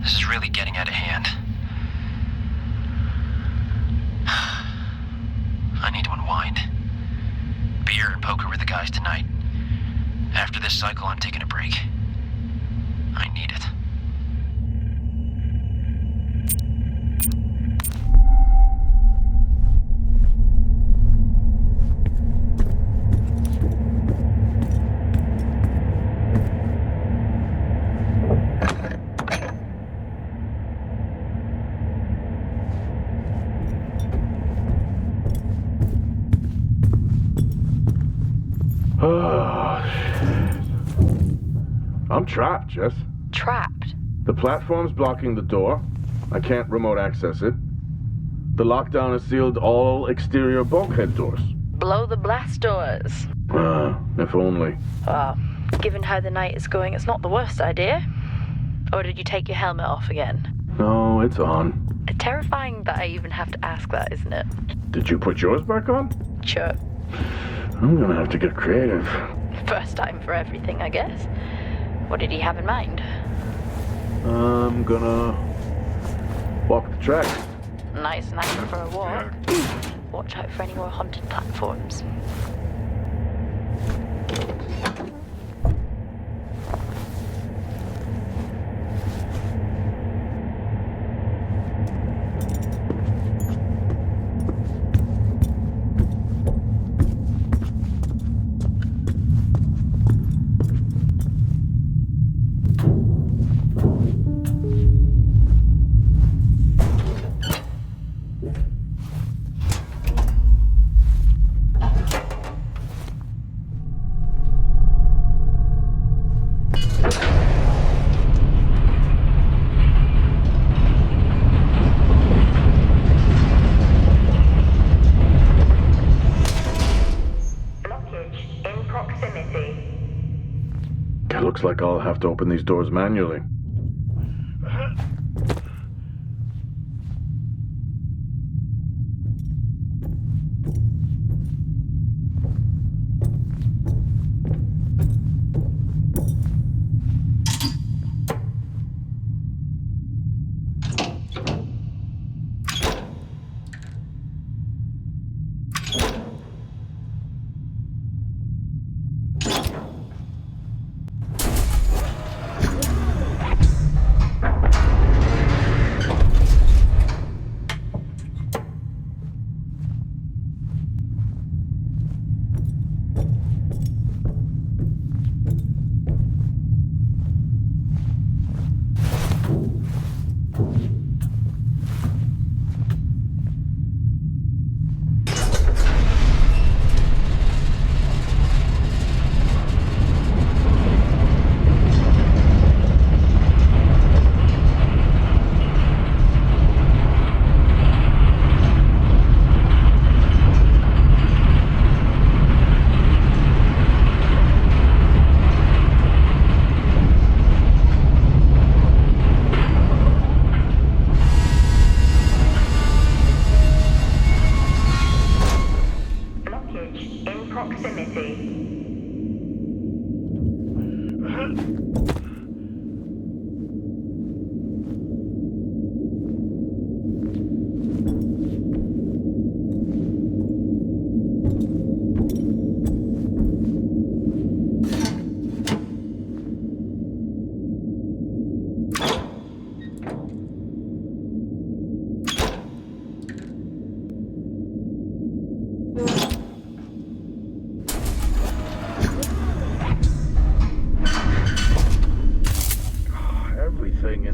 This is really getting out of hand. I need to unwind. Beer and poker with the guys tonight. After this cycle, I'm taking a break. I need it. I'm trapped, Jess. Trapped? The platform's blocking the door. I can't remote access it. The lockdown has sealed all exterior bulkhead doors. Blow the blast doors. If only. Given how the night is going, it's not the worst idea. Or did you take your helmet off again? No, it's on. Terrifying that I even have to ask that, isn't it? Did you put yours back on? Sure. I'm gonna have to get creative. First time for everything, I guess. What did he have in mind? I'm gonna walk the track. Nice night for a walk. Watch out for any more haunted platforms. Looks like I'll have to open these doors manually.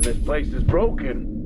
This place is broken.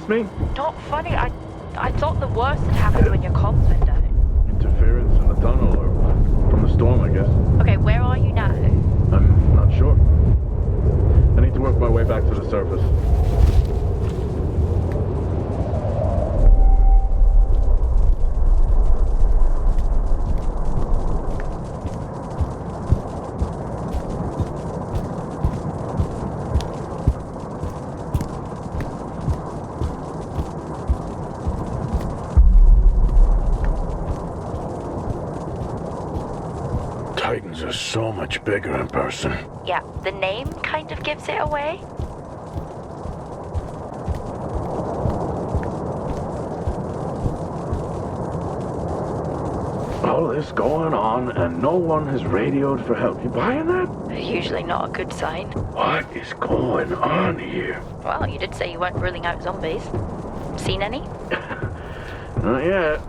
miss me? Not funny. I thought the worst had happened when your comms went down. Interference in the tunnel or from the storm, I guess. Okay, where are you now? I'm not sure. I need to work my way back to the surface. Titans are so much bigger in person. Yeah, the name kind of gives it away. All this going on and no one has radioed for help. You buying that? Usually not a good sign. What is going on here? Well, you did say you weren't ruling out zombies. Seen any? Not yet.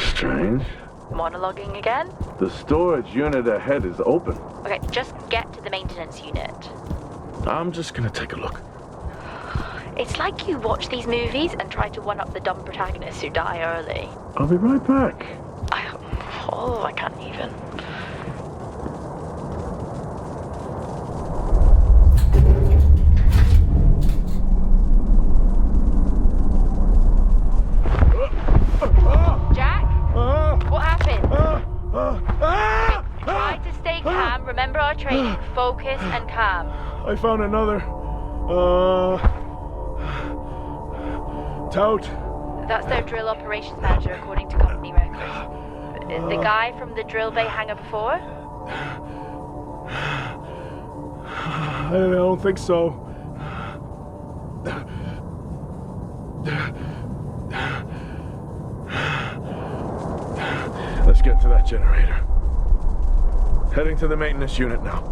Strange. Monologuing again? The storage unit ahead is open. Okay, just get to the maintenance unit. I'm just gonna take a look. It's like you watch these movies and try to one-up the dumb protagonists who die early. I'll be right back. I can't even. Jack? What happened? Try to stay calm. Remember our training. Focus and calm. I found another, tout. That's their drill operations manager, according to company records. The guy from the drill bay hangar before? I don't think so. Let's get to that generator. Heading to the maintenance unit now.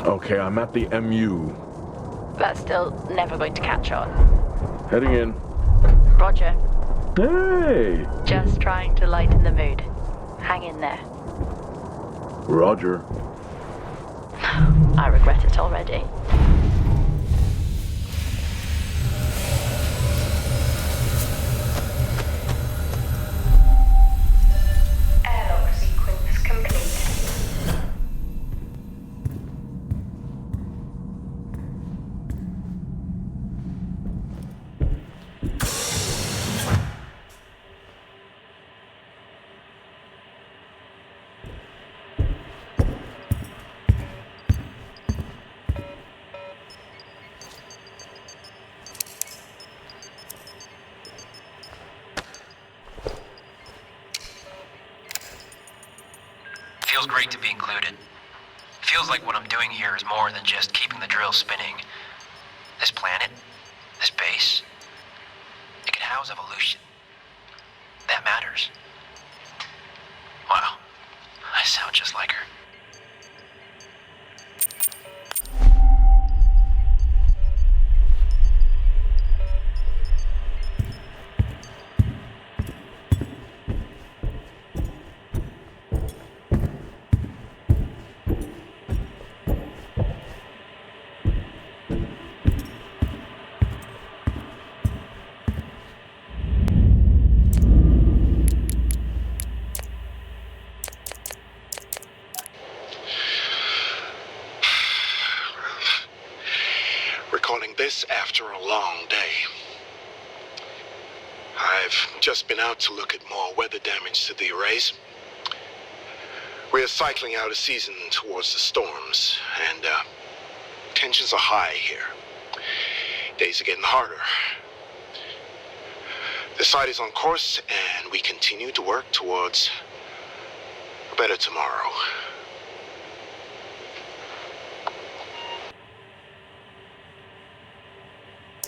Okay, I'm at the MU. That's still never going to catch on. Heading in. Roger. Hey! Just trying to lighten the mood. Hang in there. Roger. I regret it already. Airlock sequence complete. Feels great to be included. Feels like what I'm doing here is more than just keeping the drill spinning. This planet, this base, it could house evolution. That matters. Wow, I sound just like her. Recording this after a long day. I've just been out to look at more weather damage to the arrays. We're cycling out of season towards the storms, and tensions are high here. Days are getting harder. The site is on course, and we continue to work towards a better tomorrow.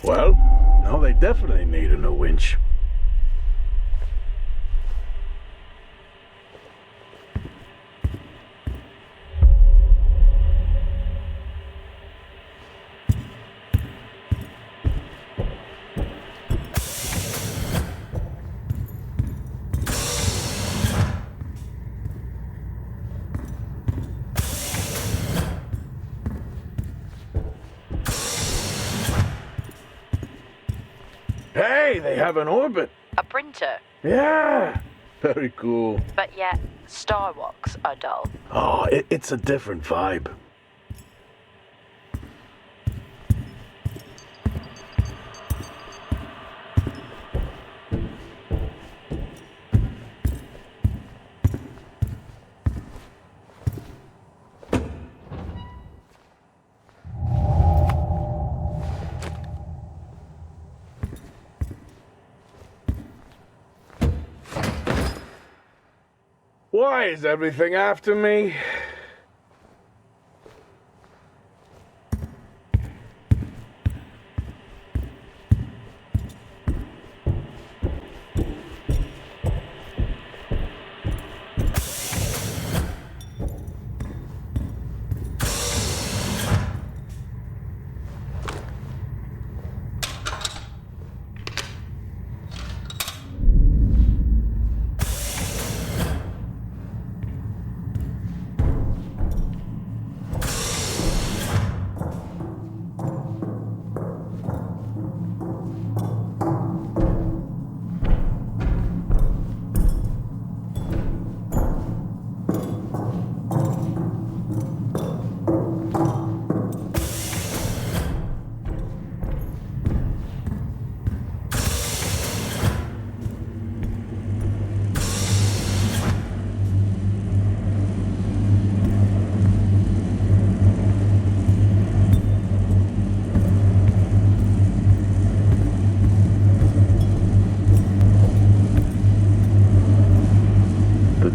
Well, now they definitely need a new winch. Hey, they have an orbit. A printer, Yeah. Very cool. but yet Star Walks are dull. Oh, it's a different vibe. Why is everything after me?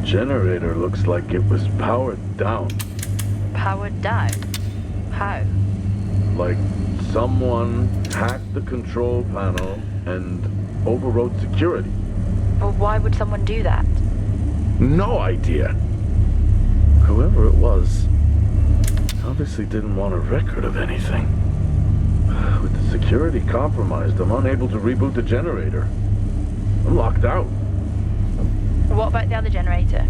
Generator looks like it was powered down. Powered down? How? Like someone hacked the control panel and overrode security. Well, why would someone do that? No idea. Whoever it was obviously didn't want a record of anything. With the security compromised, I'm unable to reboot the generator. I'm locked out. What about the other generator?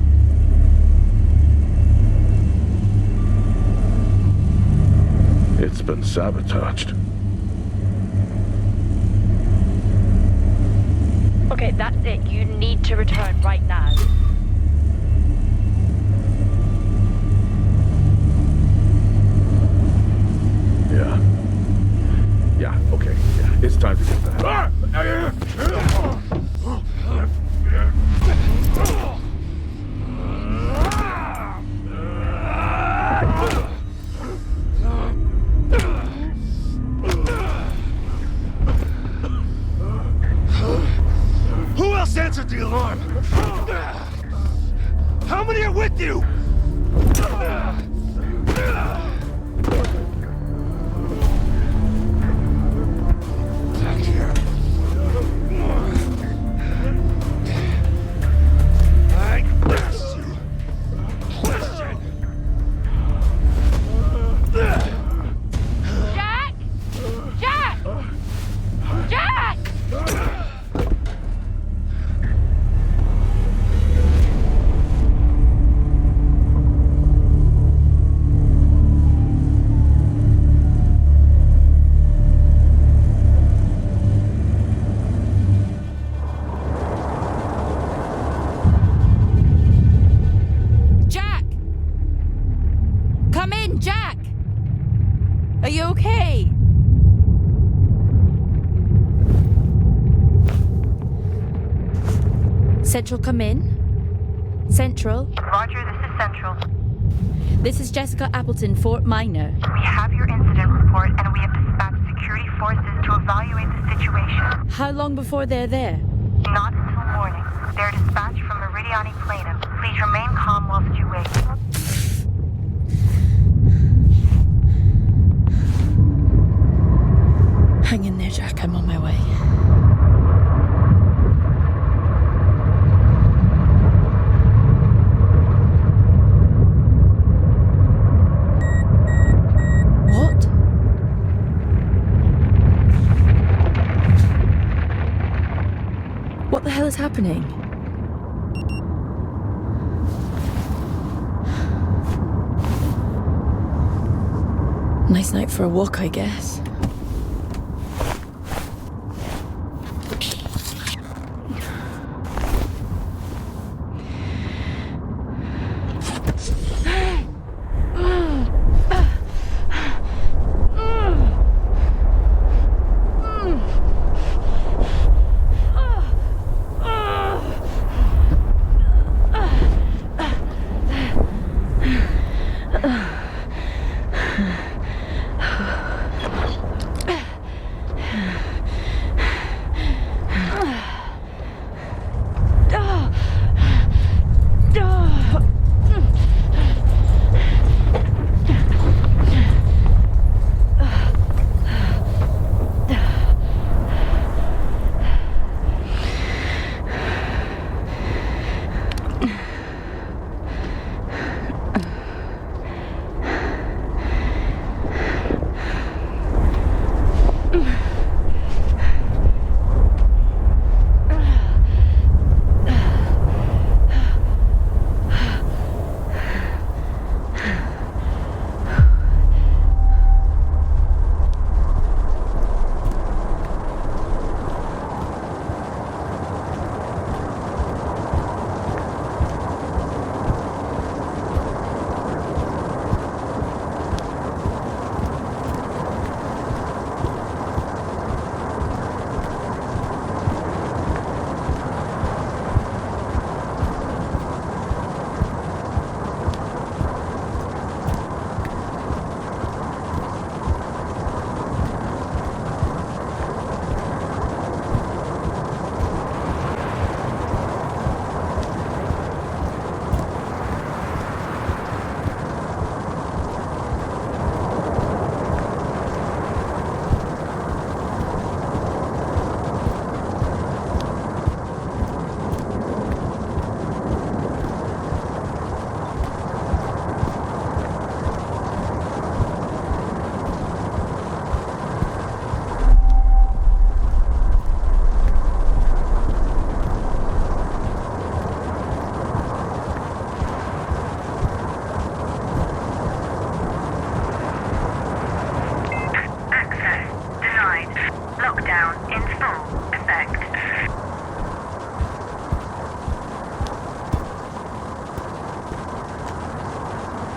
It's been sabotaged. Okay, that's it. You need to return right now. Yeah, okay. Yeah, it's time to get back. Who else answered the alarm? How many are with you? Back here. I asked you a question. Jack! Jack! Jack! Jack! Come in, Jack! Are you okay? Central, come in. Central. Roger, this is Central. This is Jessica Appleton, Fort Minor. We have your incident report and we have dispatched security forces to evaluate the situation. How long before they're there? Not until morning. They're dispatched from Meridiani Planum. Please remain calm whilst you wait. Hang in there, Jack. I'm on my way. What? What the hell is happening? Nice night for a walk, I guess.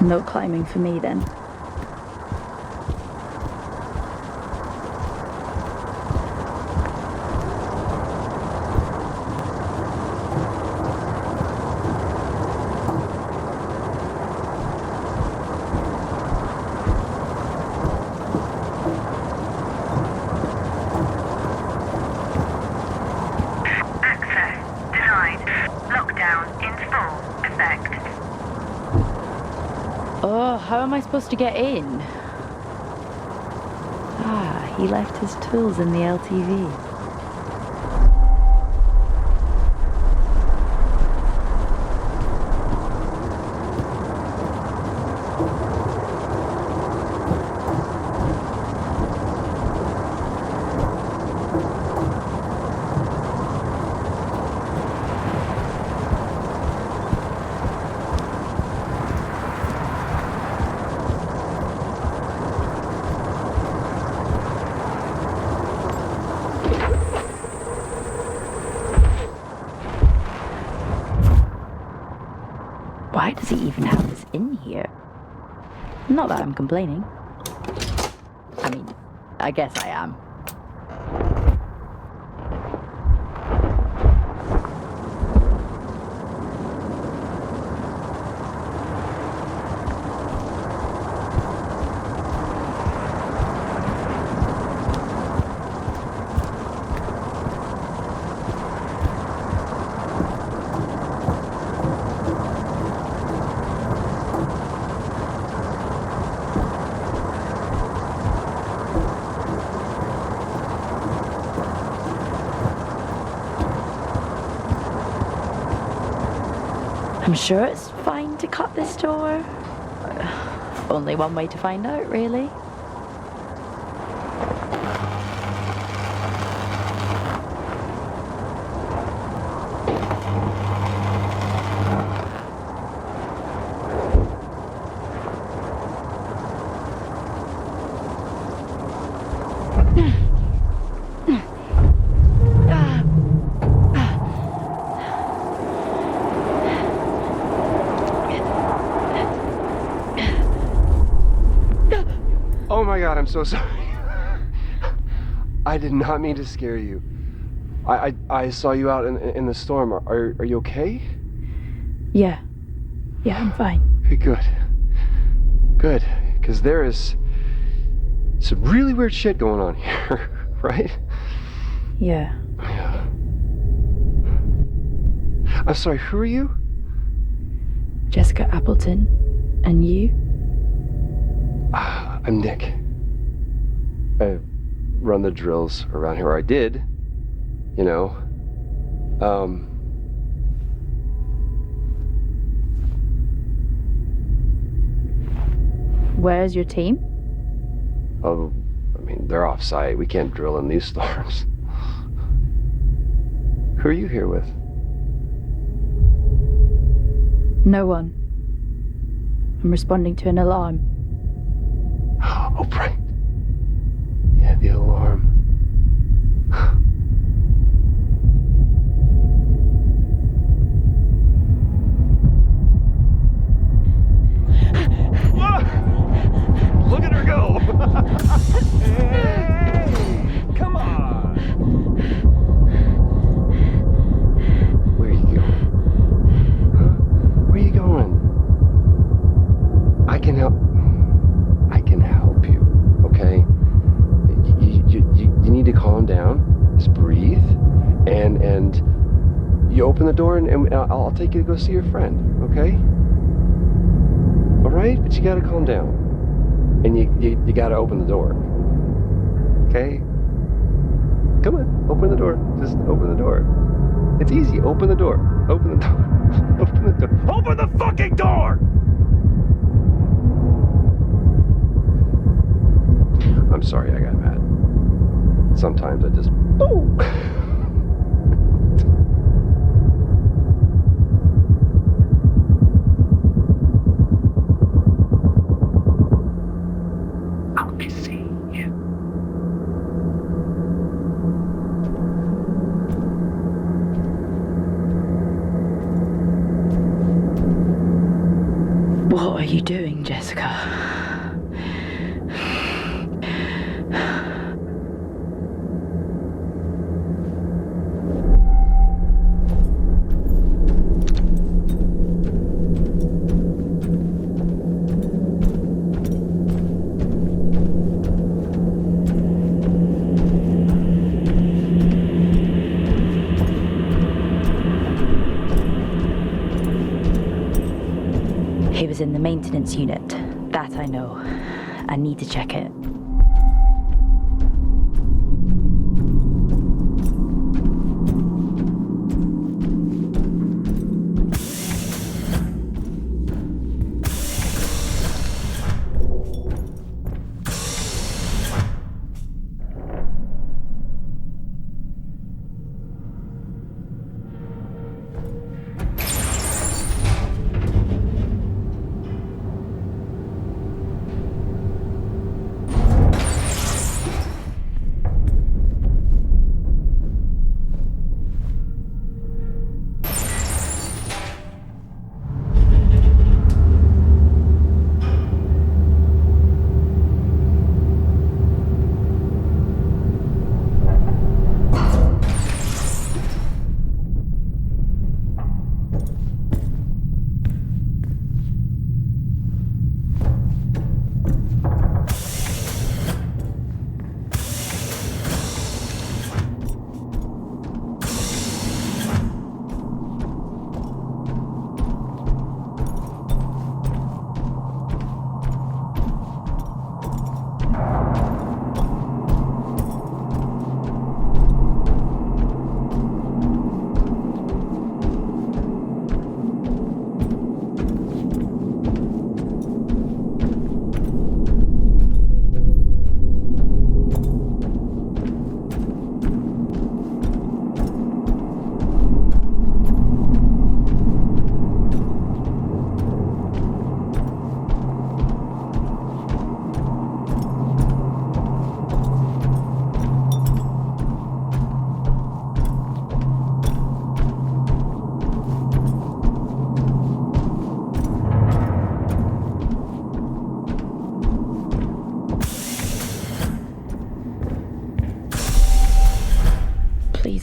No climbing for me then. How am I supposed to get in? Ah, he left his tools in the LTV. Why does he even have this in here? Not that I'm complaining. I mean, I guess I am. I'm sure it's fine to cut this door. Only one way to find out, really. Oh my god, I'm so sorry. I did not mean to scare you. I saw you out in the storm. Are you okay? Yeah, I'm fine. Okay, good. Because there is some really weird shit going on here, right? Yeah. I'm sorry, who are you? Jessica Appleton. And you? I'm Nick. I run the drills around here, or I did, you know. Where's your team? Oh, I mean, they're off-site. We can't drill in these storms. Who are you here with? No one. I'm responding to an alarm. Oh, right. Yeah, the alarm. Look at her go! Hey, come on! Where are you going? Huh? Where are you going? I can help you, okay? You need to calm down, just breathe, and you open the door and I'll take you to go see your friend, okay? All right? But you gotta calm down. And you gotta open the door, okay? Come on, open the door. Just open the door. It's easy, open the door. Open the door. Open the door. Open the fucking door! I'm sorry I got mad. Sometimes I just... Boom! I'll be seeing you. What are you doing, Jessica? He was in the maintenance unit. That I know. I need to check it.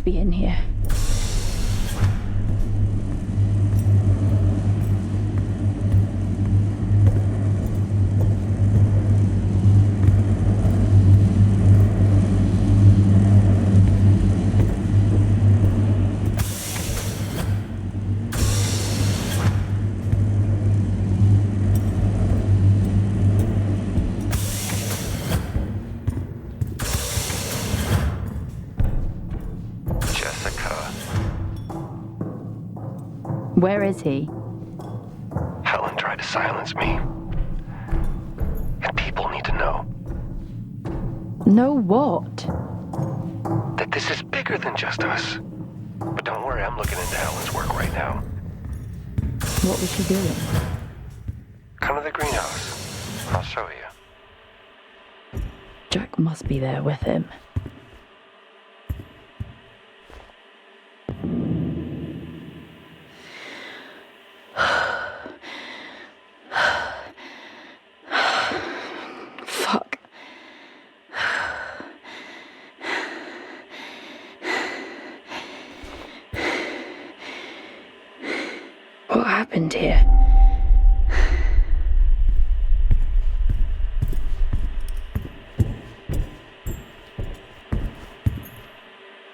always be in here. Where is he? Helen tried to silence me. And people need to know. Know what? That this is bigger than just us. But don't worry, I'm looking into Helen's work right now. What was she doing? Come to the greenhouse. I'll show you. Jack must be there with him. Fuck. What happened here?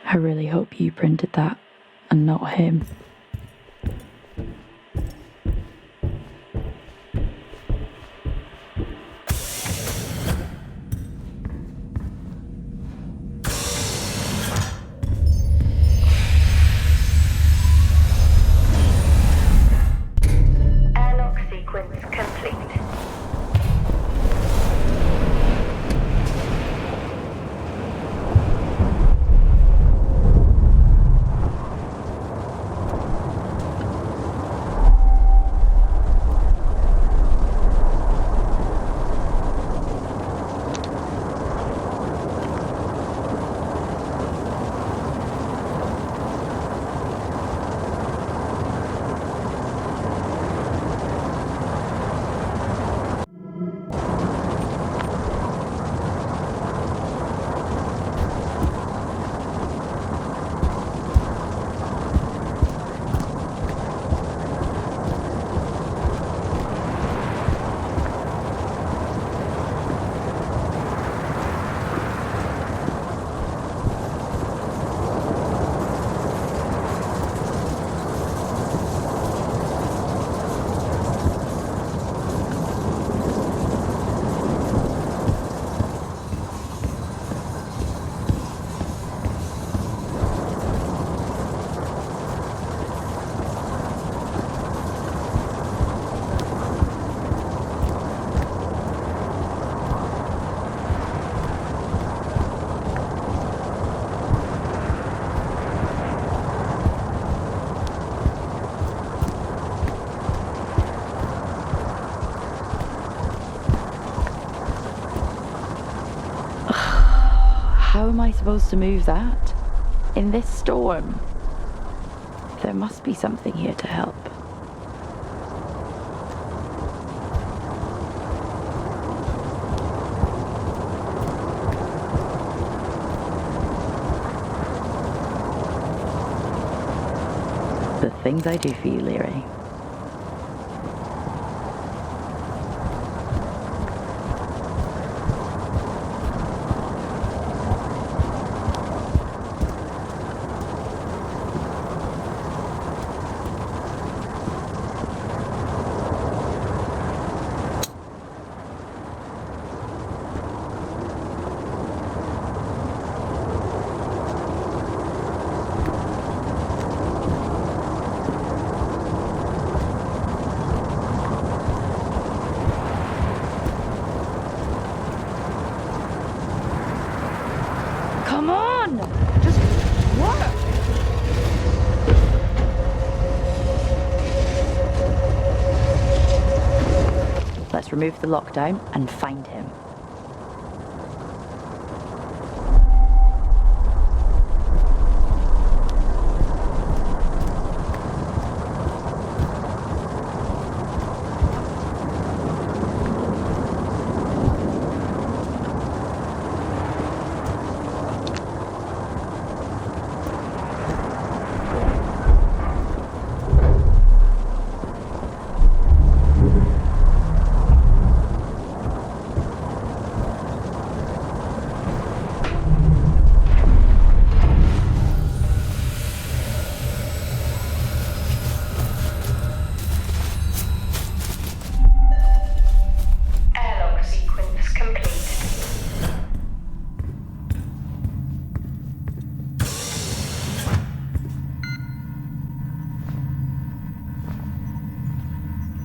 I really hope you printed that and not him. Airlock sequence complete. How am I supposed to move that? In this storm? There must be something here to help. The things I do for you, Leary. Come on! Just work! Let's remove the lockdown and find him.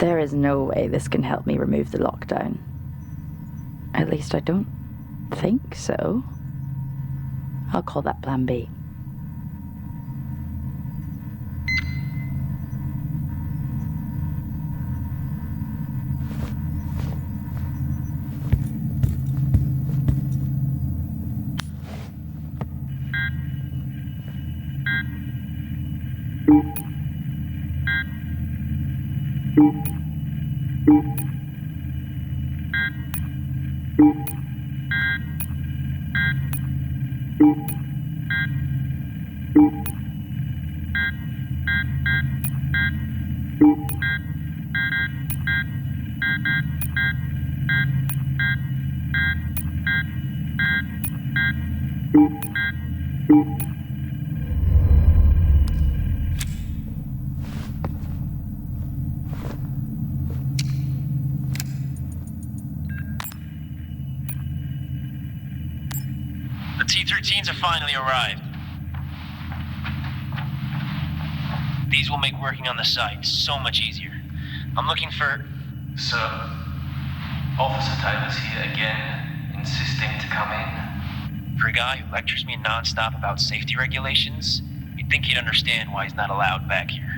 There is no way this can help me remove the lockdown. At least I don't think so. I'll call that Plan B. The T-13s have finally arrived. These will make working on the site so much easier. I'm looking for... Sir, Officer Tyler's here again, insisting to come in. For a guy who lectures me non-stop about safety regulations, you'd think he'd understand why he's not allowed back here.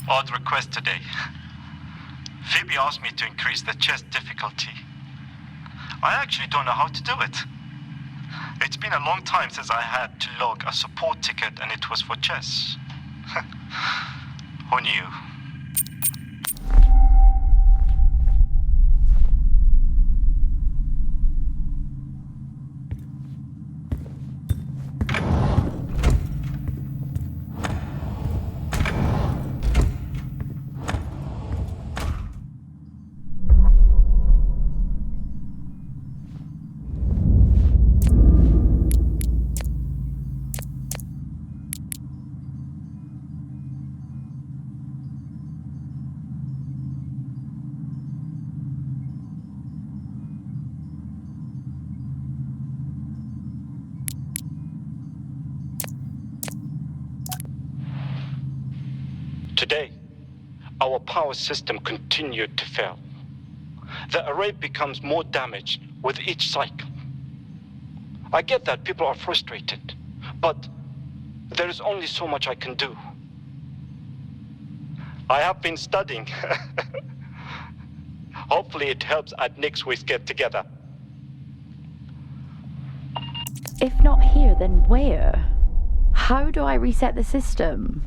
Odd request today. Phoebe asked me to increase the chess difficulty. I actually don't know how to do it. It's been a long time since I had to log a support ticket and it was for chess. Who knew? Today, our power system continued to fail. The array becomes more damaged with each cycle. I get that people are frustrated, but there is only so much I can do. I have been studying. Hopefully it helps at next week's get together. If not here, then where? How do I reset the system?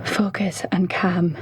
Focus and calm.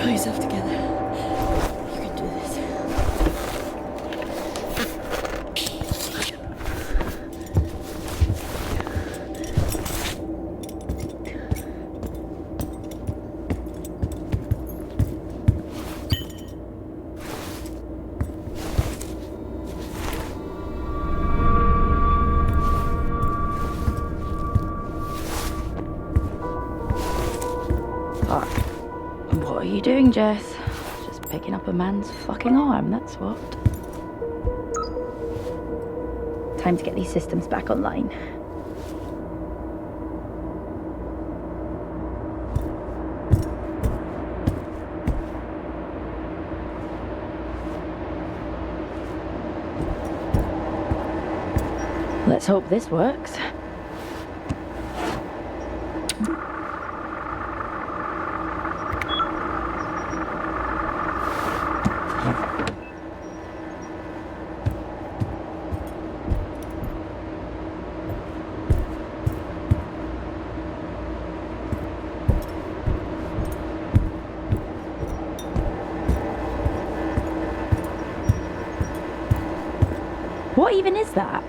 Pull yourself together. You can do this. What are you doing, Jess? Just picking up a man's fucking arm, that's what. Time to get these systems back online. Let's hope this works. What even is that?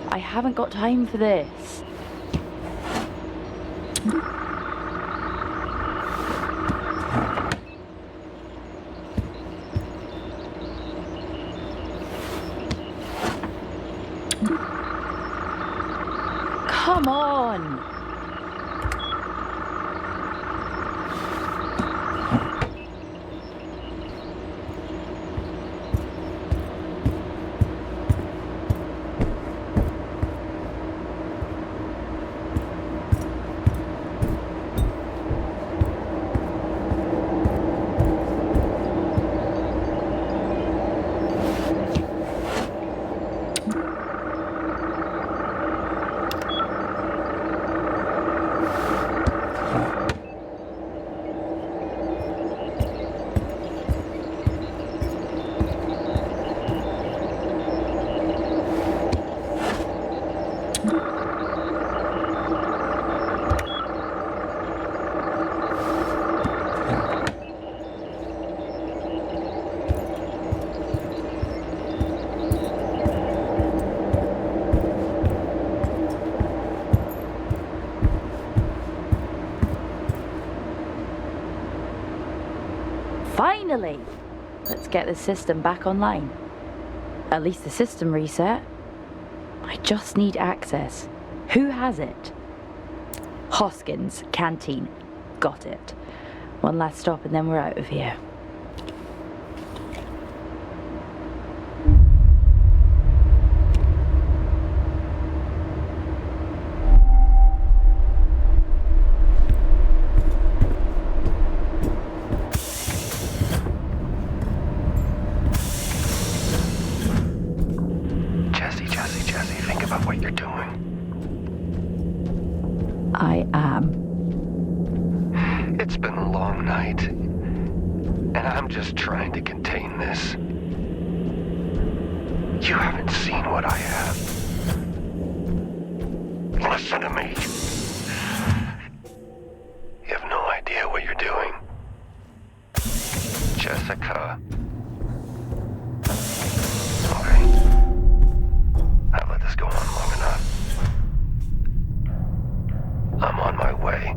I haven't got time for this. Come on! Finally! Let's get the system back online. At least the system reset. I just need access. Who has it? Hoskins, canteen. Got it. One last stop and then we're out of here. Jesse, think about what you're doing. I am. It's been a long night, and I'm just trying to contain this. You haven't seen what I have. Listen to me. You have no idea what you're doing. Jessica. Okay. I've let this go on long enough. I'm on my way.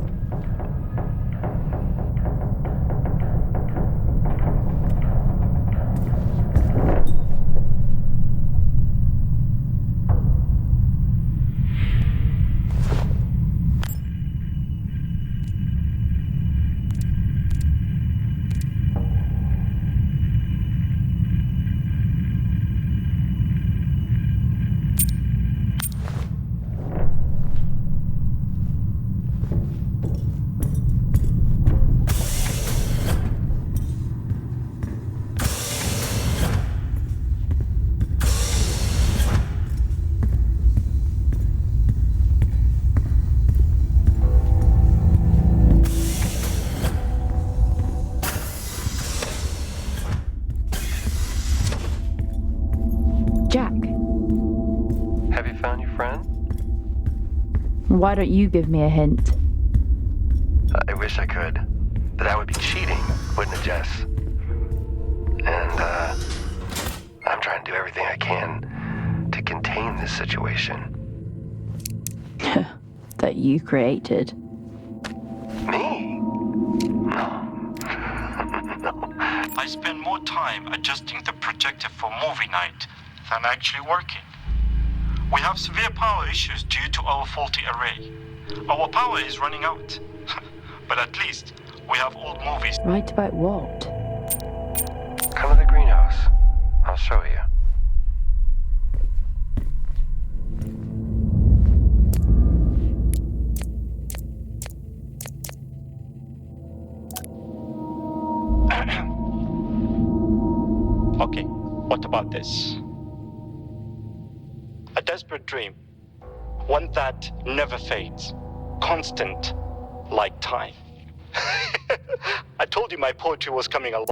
Have you found your friend? Why don't you give me a hint? I wish I could, but that would be cheating, wouldn't it, Jess? And, I'm trying to do everything I can to contain this situation. That you created. Me? No. No. I spend more time adjusting the projector for movie night than actually working. We have severe power issues due to our faulty array. Our power is running out. But at least we have old movies. Right about what? Come to the greenhouse. I'll show you. Okay, what about this? A desperate dream. One that never fades. Constant, like time. I told you my poetry was coming along.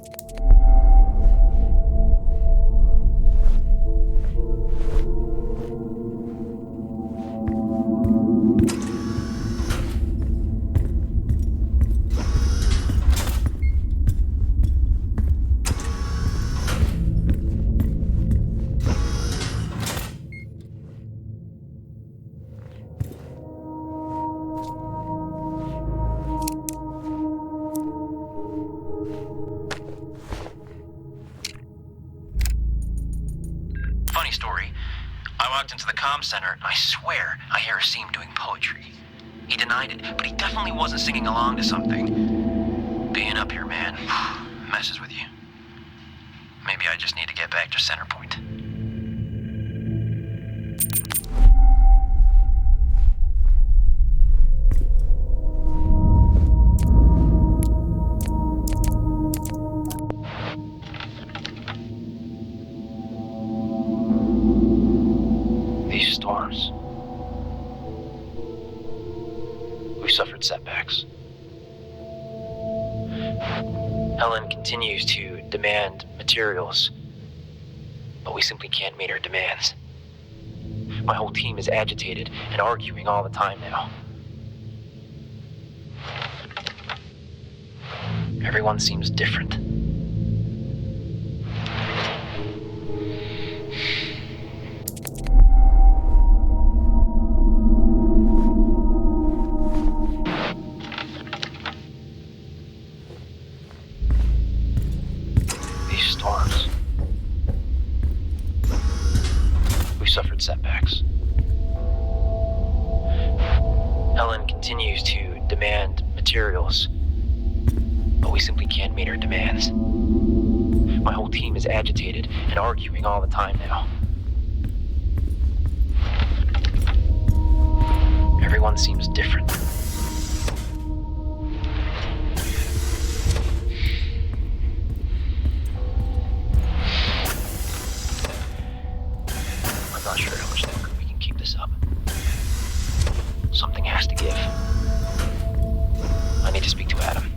Funny story. I walked into the comm center, and I swear I hear Asim doing poetry. He denied it, but he definitely wasn't singing along to something. Being up here, man, messes with you. Maybe I just need to get back to center point. These storms. We've suffered setbacks. Helen continues to demand materials, but we simply can't meet her demands. My whole team is agitated and arguing all the time now. Everyone seems different. Storms. We've suffered setbacks. Helen continues to demand materials, but we simply can't meet her demands. My whole team is agitated and arguing all the time now. Everyone seems different. I'm not sure how much longer we can keep this up. Something has to give. I need to speak to Adam.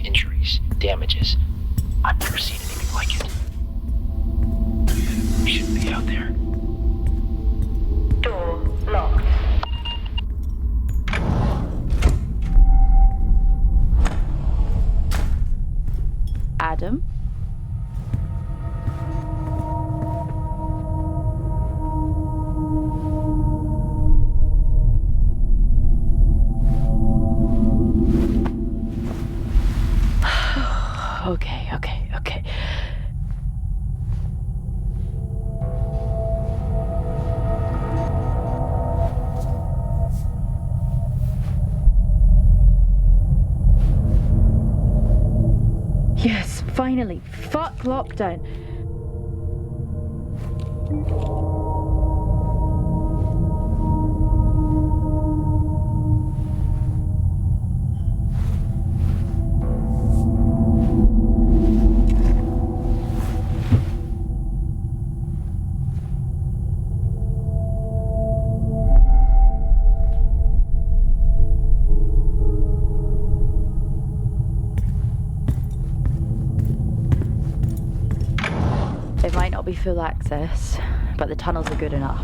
Injuries, damages. I've never seen anything like it. We shouldn't be out there. Door locked. Adam? Okay. Yes, finally. Fuck lockdown. It might not be full access, but the tunnels are good enough.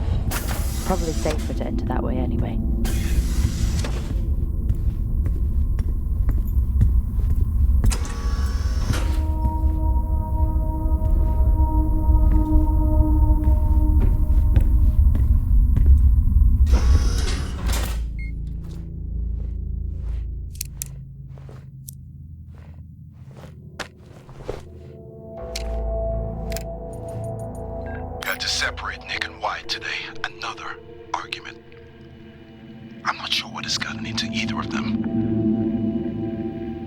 Probably safer to enter that way anyway. Had to separate Nick and Wyatt today. Another argument. I'm not sure what has gotten into either of them.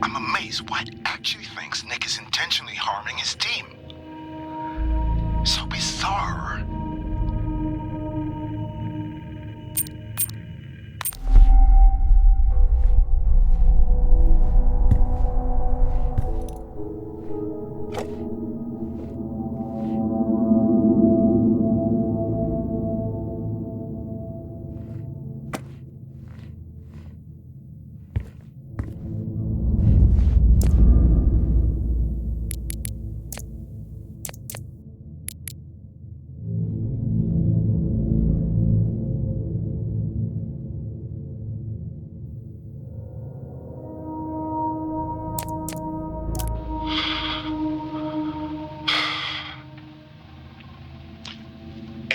I'm amazed Wyatt actually thinks Nick is intentionally harming his team. So bizarre.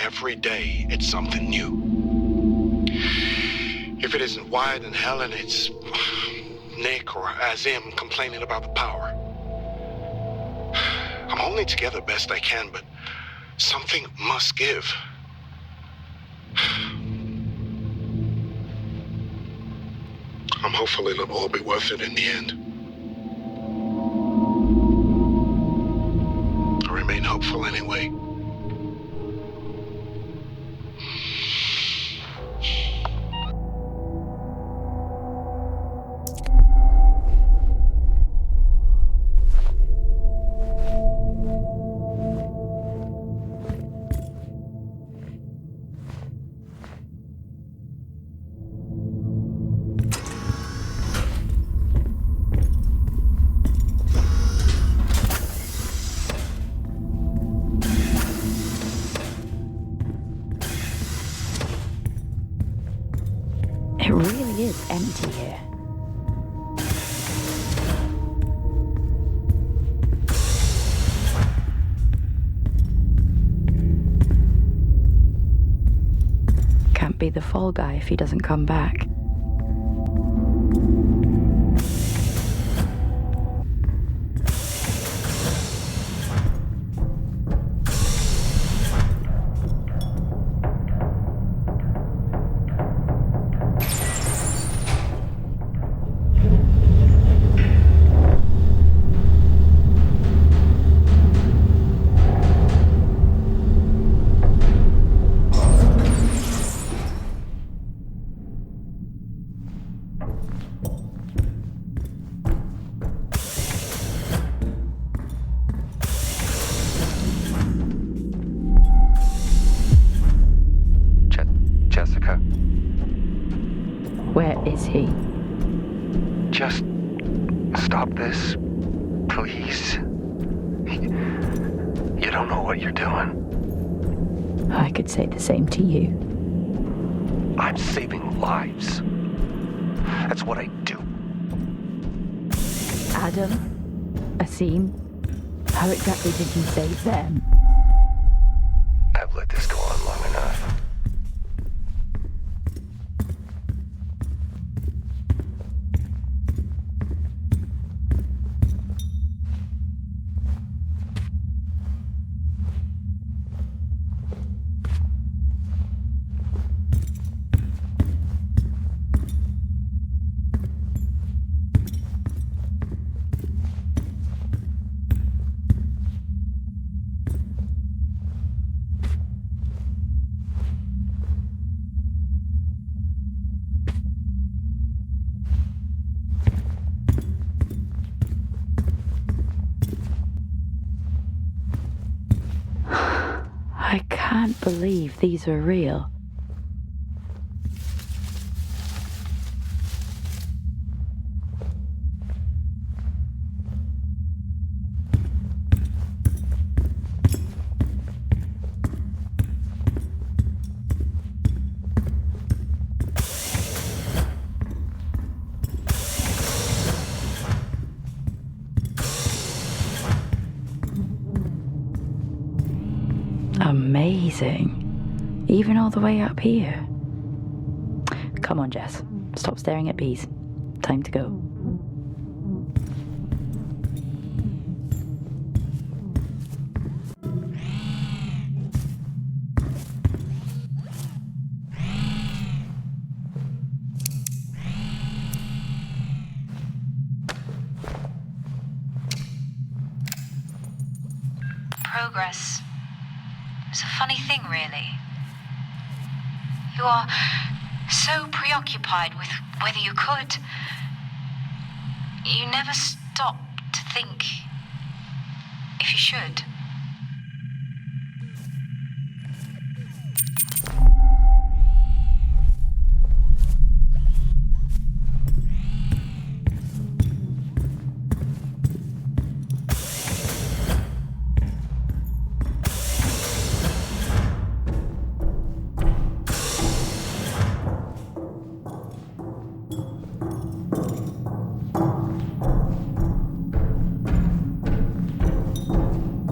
Every day, it's something new. If it isn't Wyatt and Helen, it's Nick or Azim complaining about the power. I'm holding together best I can, but something must give. I'm hopeful it'll all be worth it in the end. I remain hopeful anyway. It really is empty here. Can't be the fall guy if he doesn't come back. Where is he? Just stop this, please. You don't know what you're doing. I could say the same to you. I'm saving lives. That's what I do. Adam? Asim? How exactly did you save them? I've let this go on long enough. I can't believe these are real. Amazing. Even all the way up here. Come on, Jess. Stop staring at bees. Time to go. Progress is a funny thing, really. You are so preoccupied with whether you could. You never stop to think if you should.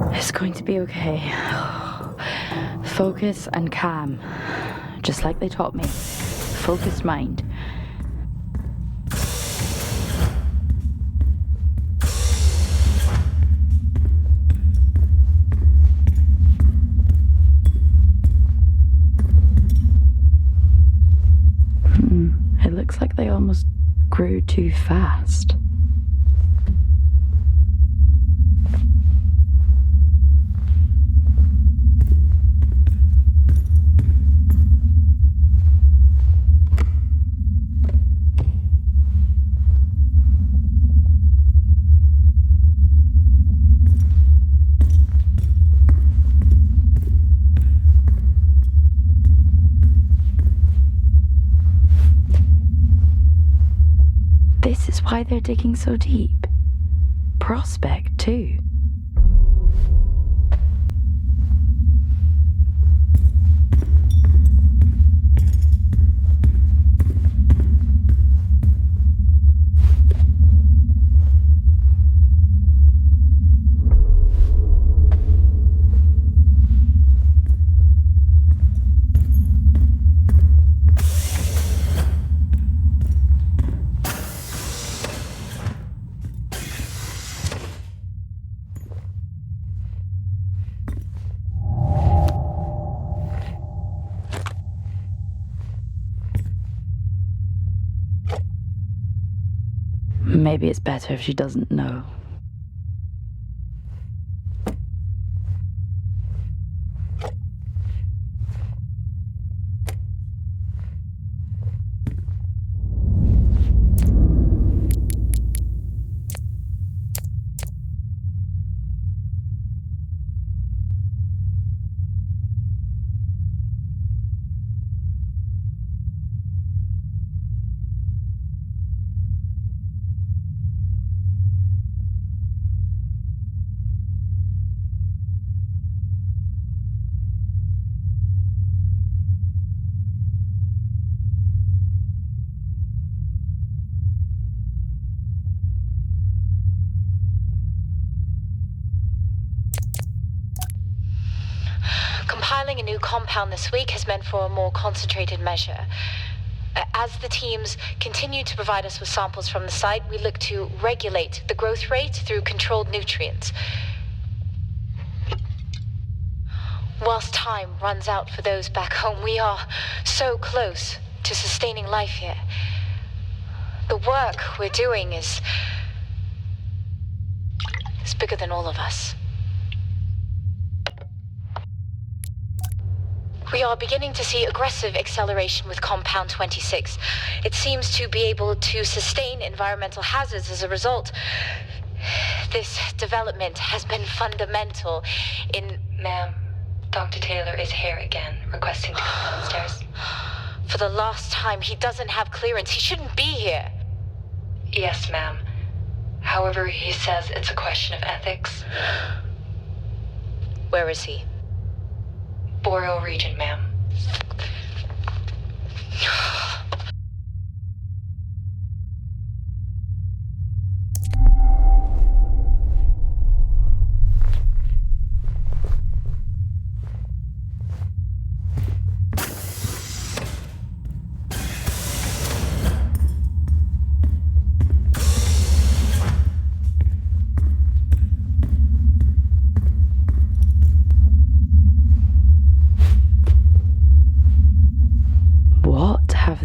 It's going to be okay. Focus and calm. Just like they taught me. Focused mind. It looks like they almost grew too fast. This is why they're digging so deep. Prospect, too. Maybe it's better if she doesn't know. Compiling a new compound this week has meant for a more concentrated measure. As the teams continue to provide us with samples from the site, we look to regulate the growth rate through controlled nutrients. Whilst time runs out for those back home, we are so close to sustaining life here. The work we're doing is bigger than all of us. We are beginning to see aggressive acceleration with Compound 26. It seems to be able to sustain environmental hazards as a result. This development has been fundamental in... Ma'am, Dr. Taylor is here again, requesting to come downstairs. For the last time, he doesn't have clearance. He shouldn't be here. Yes, ma'am. However, he says it's a question of ethics. Where is he? Boreal region, ma'am.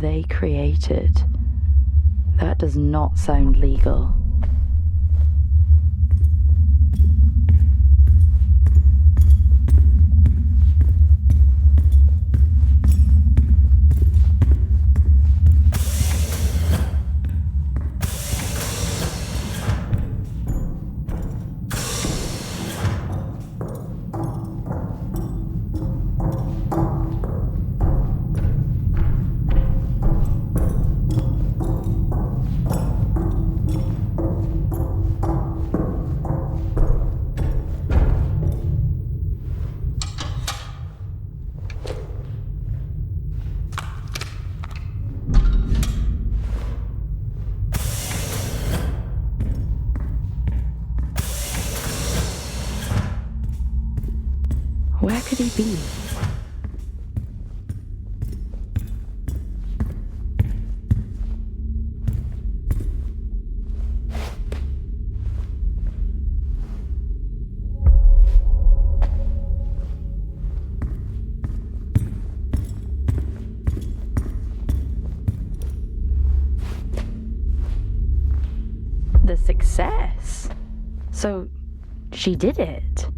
they created? That does not sound legal. Where could he be? The success? So, she did it.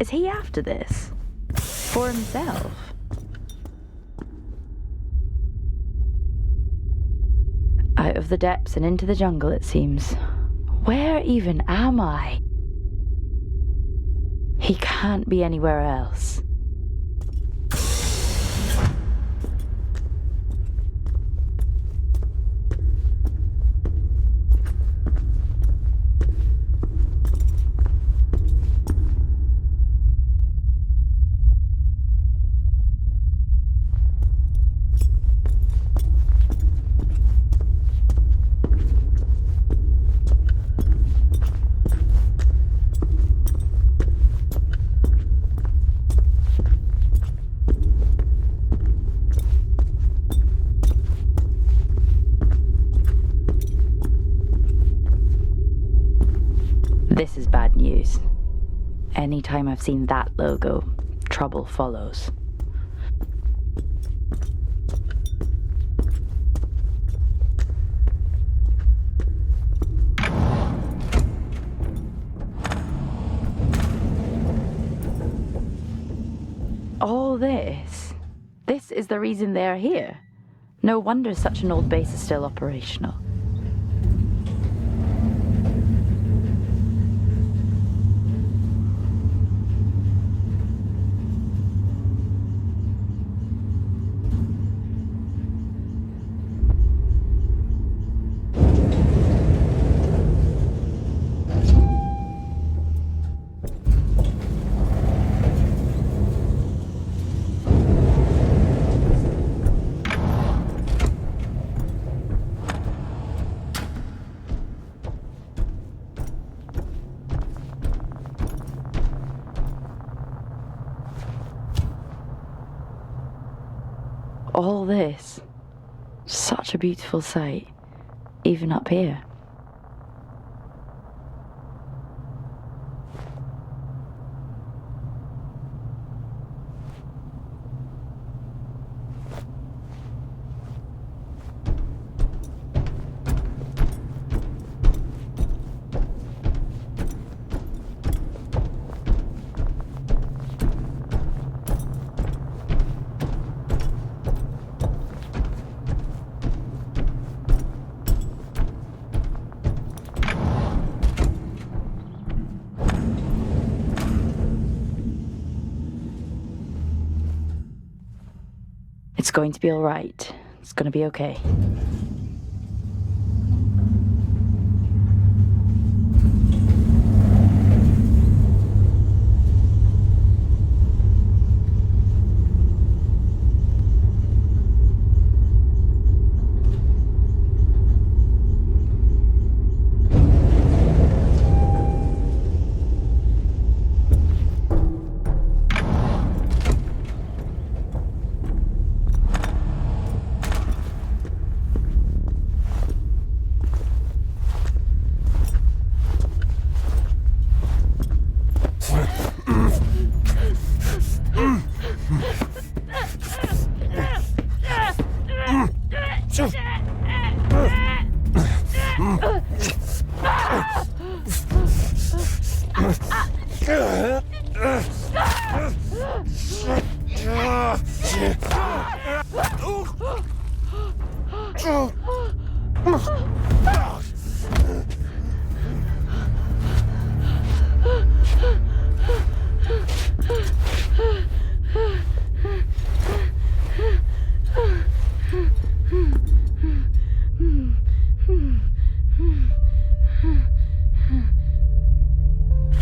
Is he after this? For himself? Out of the depths and into the jungle, it seems. Where even am I? He can't be anywhere else. This is bad news. Anytime I've seen that logo, trouble follows. All this is the reason they're here. No wonder such an old base is still operational. All this, such a beautiful sight, even up here. It's going to be all right. It's going to be okay.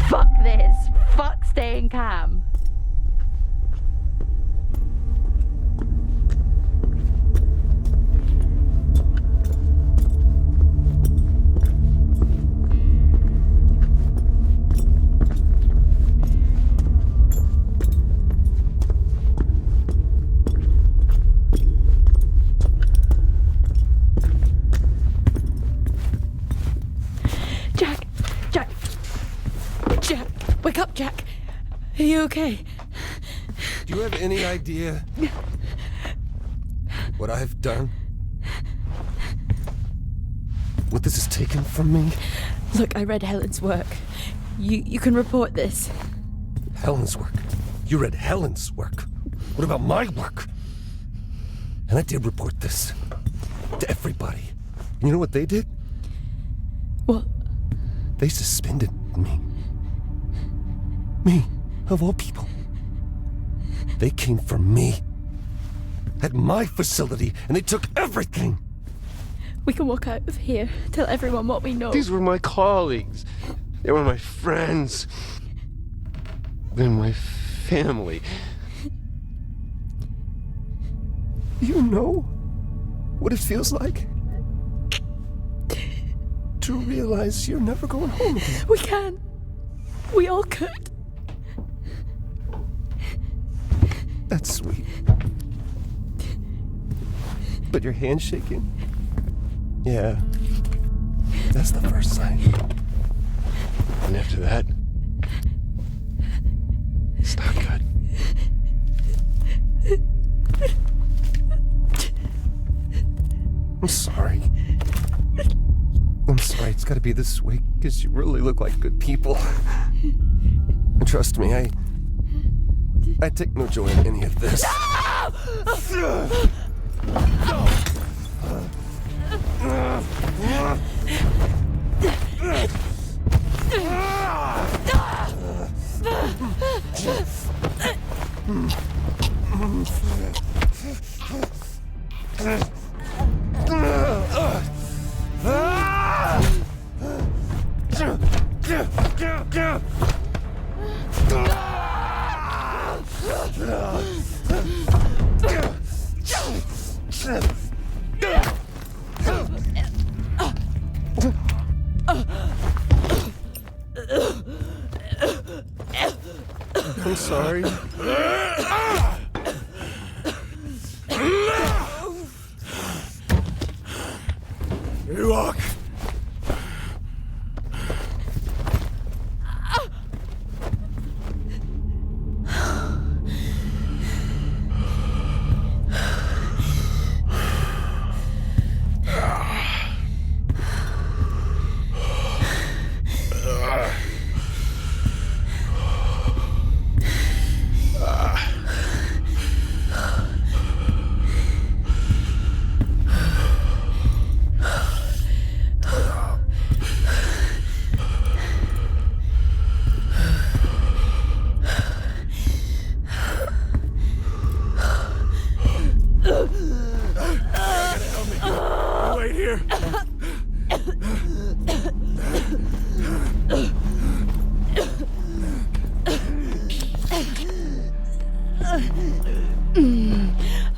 Fuck this. Fuck staying calm. Wake up, Jack. Are you okay? Do you have any idea what I've done? What this has taken from me? Look, I read Helen's work. You can report this. Helen's work? You read Helen's work? What about my work? And I did report this to everybody. And you know what they did? What? They suspended me. Me, of all people. They came for me. At my facility, and they took everything. We can walk out of here, tell everyone what we know. These were my colleagues. They were my friends. They're my family. You know what it feels like? To realize you're never going home again. We can. We all could. That's sweet. But your hand's shaking? Yeah. That's the first sign. And after that, it's not good. I'm sorry. I'm sorry it's gotta be this way, because you really look like good people. And trust me, I take no joy in any of this. I'm sorry. You walk.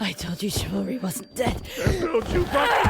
I told you chivalry wasn't dead. Don't you fucking...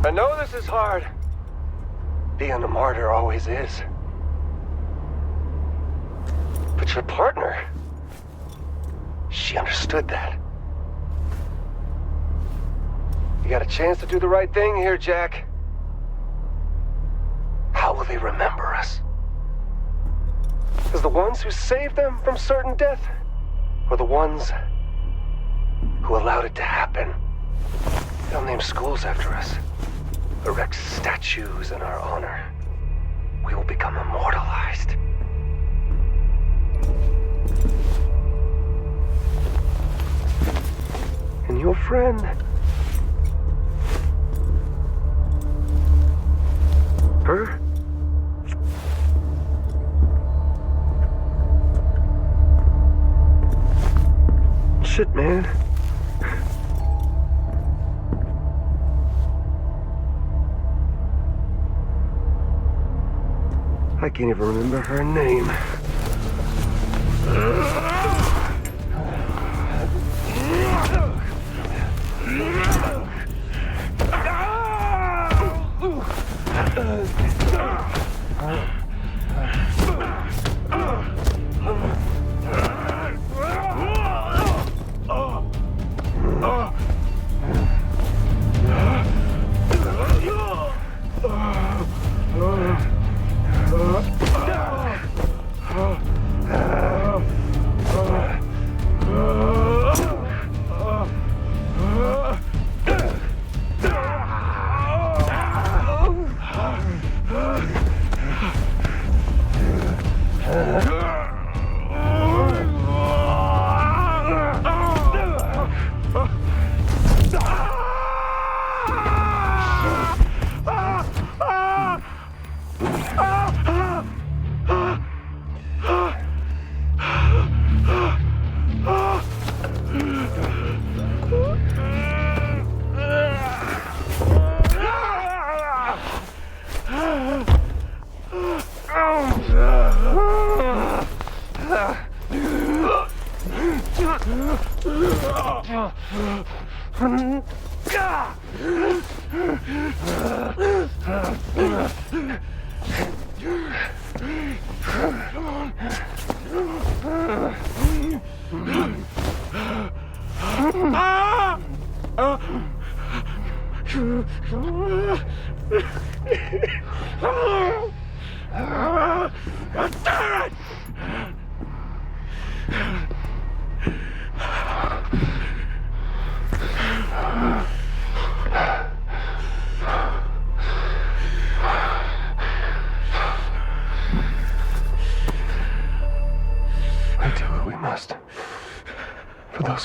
I know this is hard. Being a martyr always is. But your partner, she understood that. You got a chance to do the right thing here, Jack. How will they remember us? As the ones who saved them from certain death? Or the ones who allowed it to happen? They'll name schools after us. Erect statues in our honor. We will become immortalized. And your friend... her? Shit, man. I can't even remember her name.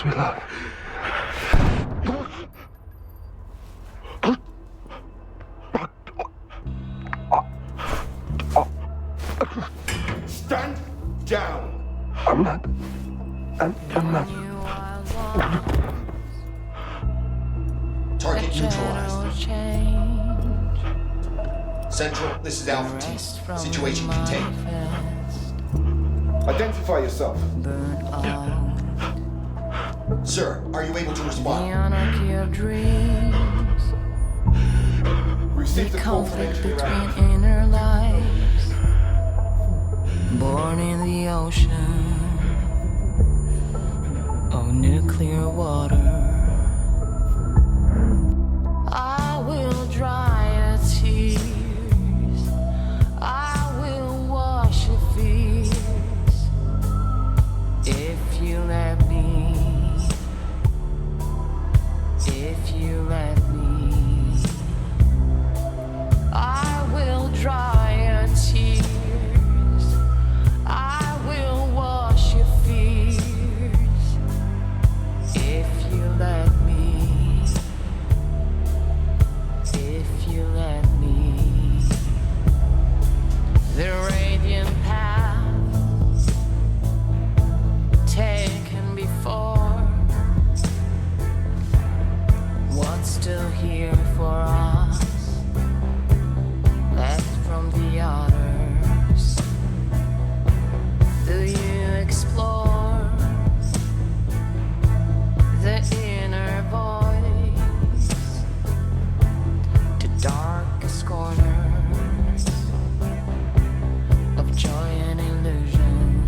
We love. Stand down. I'm not. Target neutralized. Central, this is Alpha Team. Situation contained. Identify yourself. Sir, are you able to respond? Receive the call from entry around. Inner lives, born in the ocean of nuclear water. I will dry your tears. I will darkest corners of joy and illusion.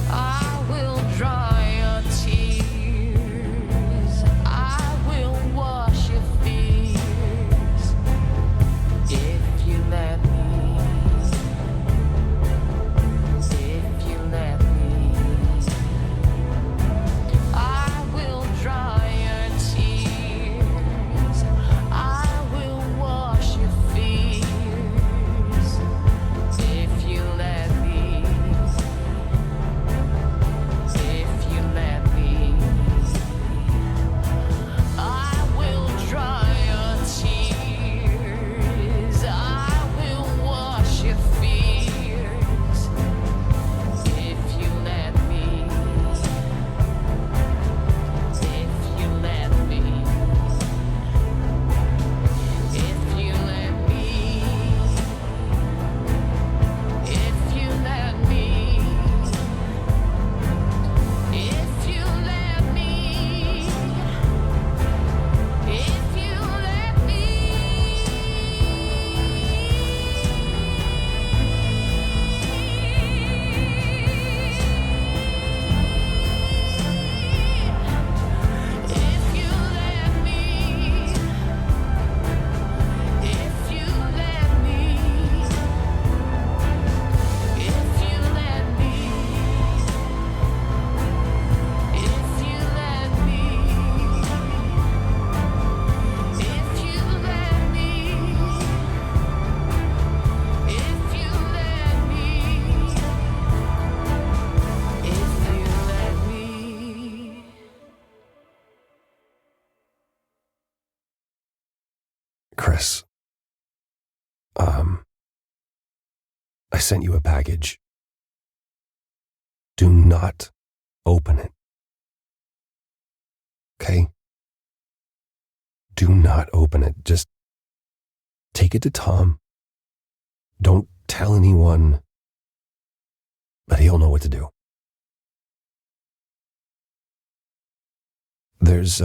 I will dry your tears, I will wash your fears, if you let me. If you let me, I will dry your tears, I will wash your fears. If you let me, if you let me, I will dry your tears, I will wash your fears. If you let me, if you let me, if you let me, if you let me, if you let me, if you let me. If you let me, if you let me, if you let me, if you let me, if you let me, if you let me, if you let me. Chris, I sent you a package. Do not open it. Okay? Do not open it. Just take it to Tom. Don't tell anyone, but he'll know what to do. There's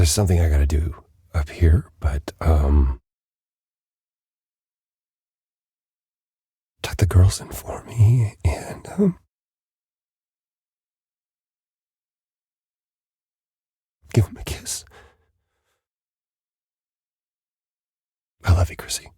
something I gotta do up here, but, tuck the girls in for me, and, give them a kiss. I love you, Chrissy.